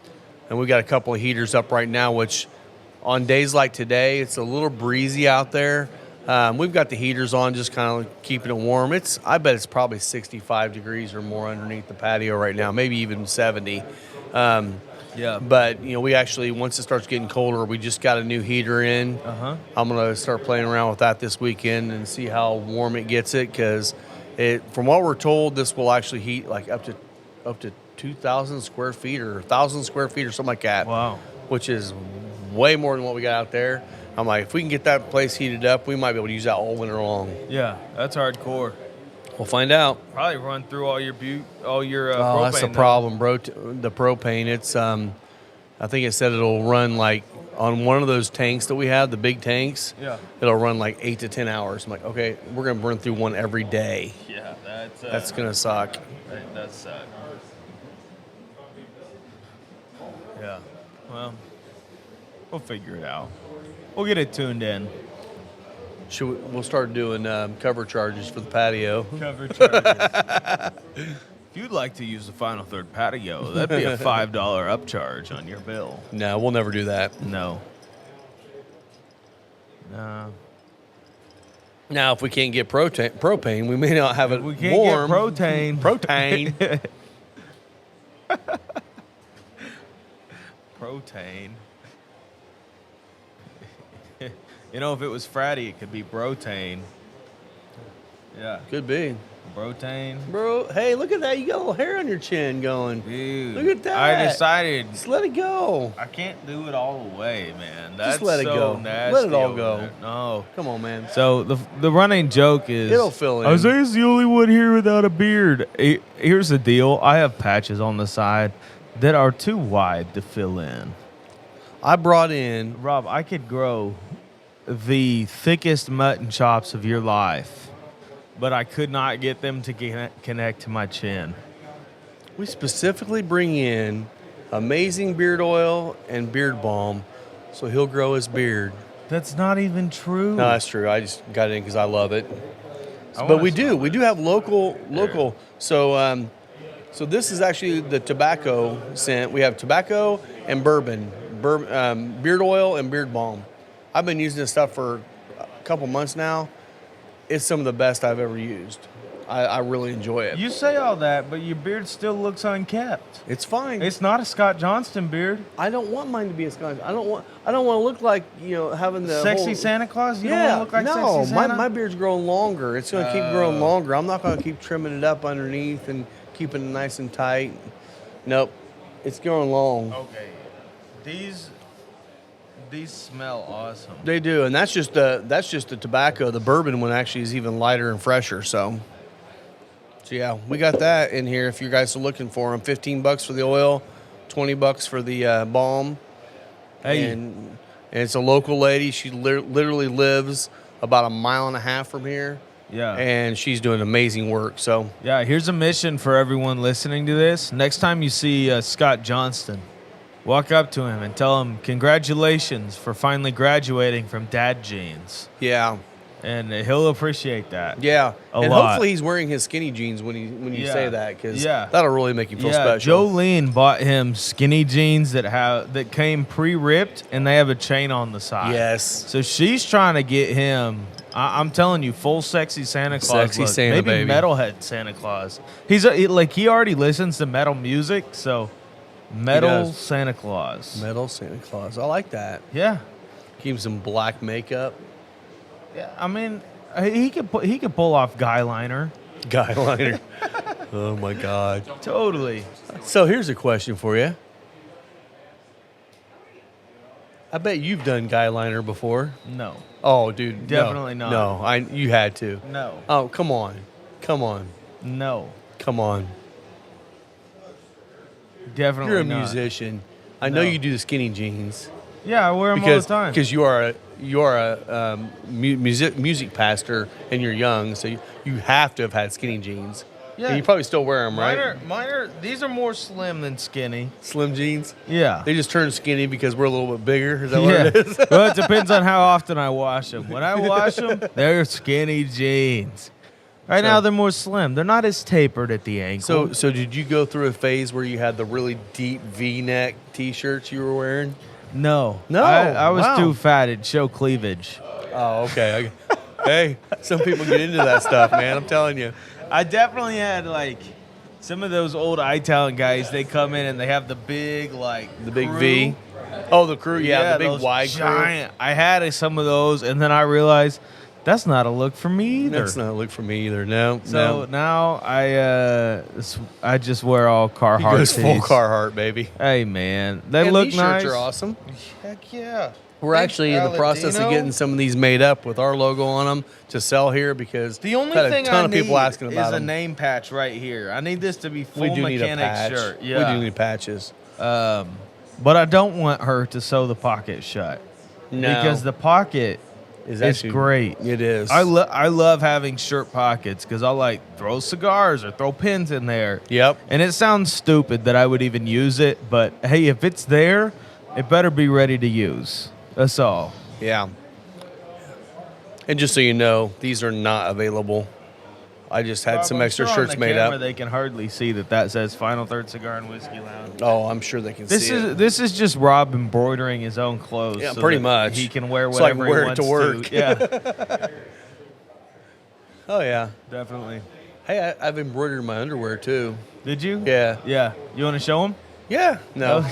we've got a couple of heaters up right now, which on days like today, it's a little breezy out there. We've got the heaters on, just kind of keeping it warm. I bet it's probably 65 degrees or more underneath the patio right now, maybe even 70. Yeah. But, we actually, once it starts getting colder, we just got a new heater in. I'm going to start playing around with that this weekend and see how warm it gets it, because from what we're told, this will actually heat like up to 2,000 square feet or 1,000 square feet or something like that. Wow. Which is way more than what we got out there. I'm like, if we can get that place heated up, we might be able to use that all winter long. Yeah, that's hardcore. We'll find out. Probably run through all your propane. Oh, that's the though. problem, bro. The propane. It's I think it said it'll run like on one of those tanks that we have, the big tanks. Yeah. It'll run like 8 to 10 hours. I'm like, okay, we're gonna run through one every day. Yeah, That's gonna suck. That does suck. Yeah. Well, we'll figure it out. We'll get it tuned in. We'll start doing cover charges for the patio. Cover charges. If you'd like to use the Final Third patio, that'd be a $5 upcharge on your bill. No, we'll never do that. No. No. Now, if we can't get propane, we may not have it We can't warm. get protein. Protein. Brotane. You know, if it was Fratty, it could be Brotane. Yeah. Could be. Brotane. Bro, hey, look at that. You got a little hair on your chin going. Dude. Look at that. I decided Just let it go. I can't do it all the way, man. That's Just let it so go. nasty Let it all over go. there. No. Come on, man. So the running joke is It'll fill in. Isaiah's the only one here without a beard. Here's the deal. I have patches on the side that are too wide to fill in. I brought in. Rob, I could grow the thickest mutton chops of your life, but I could not get them to connect to my chin. We specifically bring in amazing beard oil and beard balm so he'll grow his beard. That's not even true. No, that's true. I just got it in because I love it. I But wanna we smell do. it. We do have local. So this is actually the tobacco scent. We have tobacco and bourbon, beard oil and beard balm. I've been using this stuff for a couple months now. It's some of the best I've ever used. I really enjoy it. You say all that, but your beard still looks unkept. It's fine. It's not a Scott Johnston beard. I don't want mine to be a Scotch. I don't want to look like, having the Sexy whole, Santa Claus? You yeah, don't want to look like no, Sexy Santa? my beard's growing longer. It's going to keep growing longer. I'm not going to keep trimming it up underneath and keeping it nice and tight. Nope, it's growing long. Okay. These smell awesome. They do, and that's just the tobacco. The bourbon one actually is even lighter and fresher. So yeah, we got that in here. If you guys are looking for them, $15 for the oil, $20 for the balm. Hey. And it's a local lady. She literally lives about a mile and a half from here. Yeah. And she's doing amazing work. So Yeah, here's a mission for everyone listening to this. Next time you see Scott Johnston, walk up to him and tell him, congratulations for finally graduating from dad jeans. yeah, And he'll appreciate that. yeah, A and lot. hopefully he's wearing his skinny jeans when you Yeah. say that, because Yeah. that'll really make you feel special. Jolene bought him skinny jeans that came pre-ripped, and they have a chain on the side. Yes. So she's trying to get him. I'm telling you, full sexy Santa Claus. Sexy look. Santa, Maybe baby. metalhead Santa Claus. He already listens to metal music, so metal does. Santa Claus. Metal Santa Claus. I like that. Yeah. Keep him some black makeup. Yeah. I mean, he could pull off guy liner. Guy liner. Oh my God. Totally. So here's a question for you. I bet you've done guy liner before. No. Oh, dude. Definitely not. No, you had to. No. Oh, come on. Come on. No. Come on. Definitely You're a not. musician. I know No. you do the skinny jeans. Yeah, I wear them all the time. Because you are a music pastor and you're young, so you have to have had skinny jeans. Yeah. And you probably still wear them, right? These are more slim than skinny. Slim jeans. Yeah. They just turn skinny because we're a little bit bigger. Is that what it is? Well, it depends on how often I wash them. When I wash them, they're skinny jeans. Right now, they're more slim. They're not as tapered at the ankle. So did you go through a phase where you had the really deep V-neck T-shirts you were wearing? No. No, I was wow. too fat. It'd show cleavage. Oh, okay. Hey, some people get into that stuff, man. I'm telling you. I definitely had, like, some of those old Italian guys. They come in and they have the big, like, The big crew. V. Oh, the crew. Yeah, the big those wide giant. I had some of those, and then I realized that's not a look for me either. crew. That's not a look for me either. No. So now I just wear all Carhartt He goes full tees. Carhartt, baby. Hey man, they And look these nice. shirts are awesome. Heck yeah. We're Big actually in the process of Aladino. getting some of these made up with our logo on them to sell here because The only we've had thing a ton I of people need asking about is a them. name patch right here. I need this to be full We do need a mechanic patch. shirt. We Yeah. do need patches. But I don't want her to sew the pocket shut. No. Because the pocket Is it's actually- great. It is. I love having shirt pockets because I'll like throw cigars or throw pins in there. Yep. And it sounds stupid that I would even use it, but hey, if it's there, it better be ready to use. That's all. Yeah. And just so you know, these are not available. I just had some I'm extra sure on shirts the made camera up. They can hardly see that says Final Third Cigar and Whiskey Lounge. Oh, I'm sure they can see it. This is just Rob embroidering his own clothes. Yeah, so pretty that much. He can wear So I can whatever wear he it to wants work. Yeah, Oh, yeah. definitely. Hey, I've embroidered my underwear, too. Did you? Yeah. Yeah. You want to show him? Yeah. No.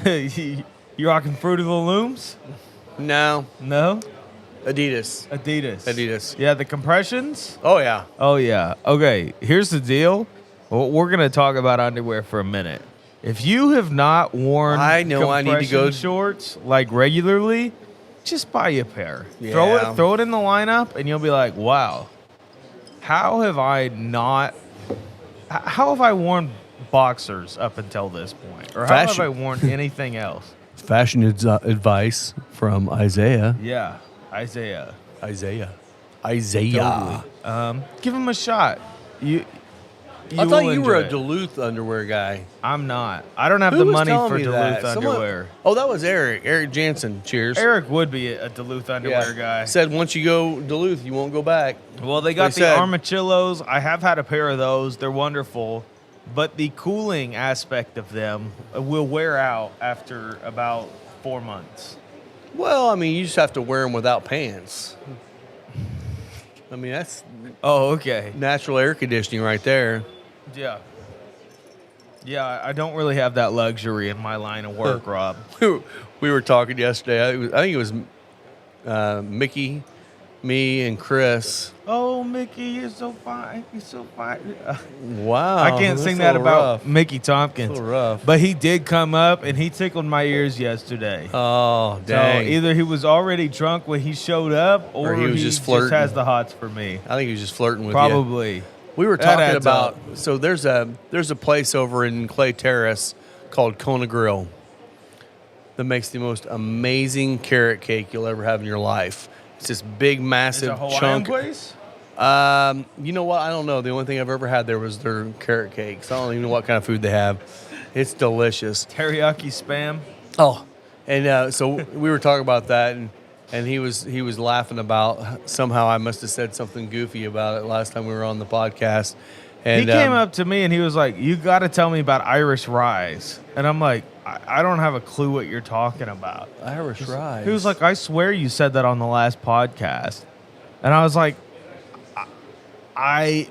You rocking Fruit of the Looms? No, No? Adidas. Adidas. Yeah, the compressions? Oh yeah. Oh, yeah. Okay, here's the deal. Well, we're going to talk about underwear for a minute. If you have not worn I know I need to go- compression shorts like regularly, just buy you a pair. Yeah. Throw it in the lineup, and you'll be like, wow, how have I worn boxers up until this point? Or how have Fashion. I worn anything else? Fashion advice from Isaiah. Yeah, Isaiah. Isaiah. Totally. Give him a shot. I thought will you were enjoy a it. Duluth underwear guy. I'm not. I don't have Who the was money telling for me Duluth that? Someone- underwear. Oh, that was Eric. Eric Jansen. Cheers. Eric would be a Duluth underwear guy. Said once you go Duluth, you won't go back. Well, they got They the said- Armachillos. I have had a pair of those. They're wonderful. But the cooling aspect of them will wear out after about 4 months. Well, I mean, you just have to wear them without pants. I mean, that's Oh, okay. natural air conditioning right there. Yeah. Yeah, I don't really have that luxury in my line of work, Rob. We were talking yesterday. I think it was Mickey, me, and Chris. Oh, Mickey, you're so fine. You're so fine. Wow. I can't that's sing a that little about rough. Mickey It's Tompkins. a little rough. But he did come up and he tickled my ears yesterday. Oh, So dang. either he was already drunk when he showed up, or he was just flirting. has the hots for me. I think he was just flirting with you. Probably. We were That talking adds about up. so there's a place over in Clay Terrace called Kona Grill that makes the most amazing carrot cake you'll ever have in your life. It's this big, Is it massive a Hawaiian chunk. place? You know what? I don't know. The only thing I've ever had there was their carrot cakes. I don't even know what kind of food they have. It's delicious. Teriyaki spam. Oh, and so we were talking about that, and he was laughing about somehow I must have said something goofy about it last time we were on the podcast. And He came up to me and he was like, "You got to tell me about Irish Rise." And I'm like, I don't have a clue what you're talking about. Irish Rise. He was like, "I swear you said that on the last podcast." And I was like,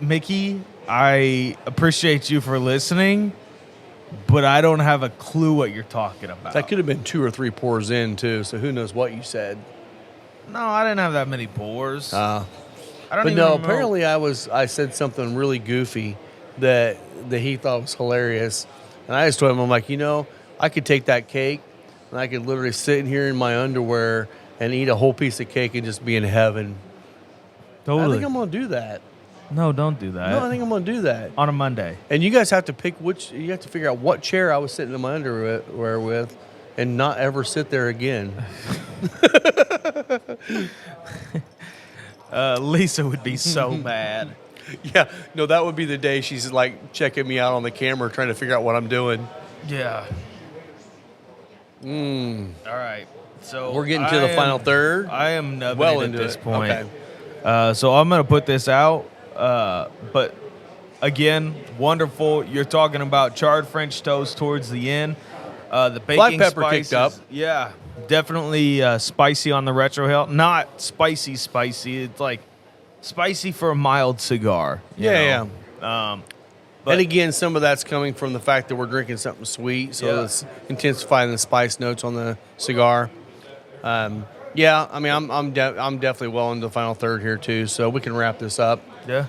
Mickey, I appreciate you for listening, but I don't have a clue what you're talking about. That could have been 2 or 3 pours in too, so who knows what you said. No, I didn't have that many pours. I don't But even no, remember. apparently I said something really goofy that he thought was hilarious, and I just told him, I'm like, I could take that cake and I could literally sit in here in my underwear and eat a whole piece of cake and just be in heaven. Totally. I think I'm gonna do that. No, don't do that. No, I think I'm gonna do that. On a Monday. And you guys have to pick you have to figure out what chair I was sitting in my underwear with, and not ever sit there again. Lisa would be so mad. Yeah, no, that would be the day she's like checking me out on the camera, trying to figure out what I'm doing. Yeah. All right. So We're getting to the final third. I am nubbing Well it into at this it. point. Okay. So I'm going to put this out. But again, wonderful. You're talking about charred French toast towards the end. The baking Black pepper spices, kicked up. Yeah, definitely spicy on the retro hill. Not spicy. It's like spicy for a mild cigar. you Yeah, know? But and again, some of that's coming from the fact that we're drinking something sweet, so Yeah. it's intensifying the spice notes on the cigar. Yeah, I mean, I'm definitely well into the final third here too, so we can wrap this up. Yeah.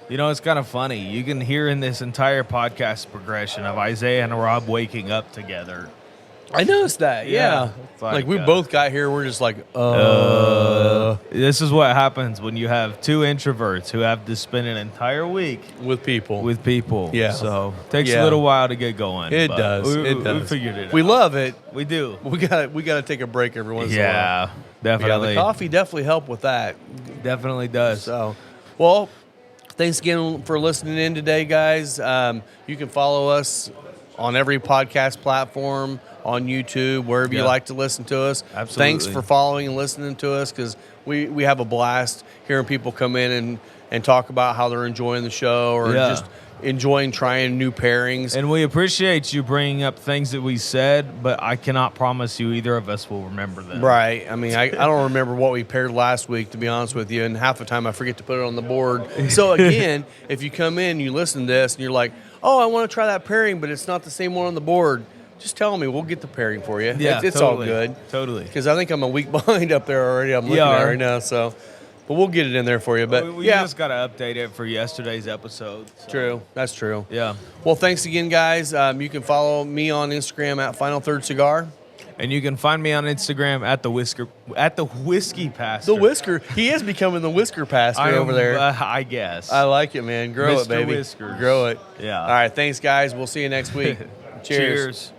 You know, it's kind of funny. You can hear in this entire podcast progression of Isaiah and Rob waking up together. I noticed that. Yeah. Yeah, It's like we like, both got here, we're just like, This is what happens when you have two introverts who have to spend an entire week with people. with people. Yeah. So takes Yeah. a little while to get going. It but does. We, It we does. figured it We out. love it. We do. We gotta take a break every once in a while. Yeah, Yeah, definitely. the coffee definitely helped with that. Definitely does. So, well, thanks again for listening in today, guys. You can follow us on every podcast platform, on YouTube, wherever you Yeah. like to listen to us. Absolutely. Thanks for following and listening to us, because we have a blast hearing people come in and talk about how they're enjoying the show, or Yeah. just enjoying trying new pairings. And we appreciate you bringing up things that we said, but I cannot promise you either of us will remember them. Right. I mean, I don't remember what we paired last week, to be honest with you, and half the time I forget to put it on the board. So, again, if you come in, you listen to this, and you're like, oh, I want to try that pairing, but it's not the same one on the board, just tell me. We'll get the pairing for you. Yeah, it's totally, all good. Totally. Because I think I'm a week behind up there already. I'm looking at it right now. So, but we'll get it in there for you. But we just got to update it for yesterday's episode. So. True. That's true. Yeah. Well, thanks again, guys. You can follow me on Instagram at Final Third Cigar. And you can find me on Instagram at the Whiskey Pastor. The Whisker. He is becoming the Whisker Pastor over there. I guess. I like it, man. Grow it, Mr. baby. Whiskers. Grow it. Yeah. All right. Thanks, guys. We'll see you next week. Cheers. Cheers.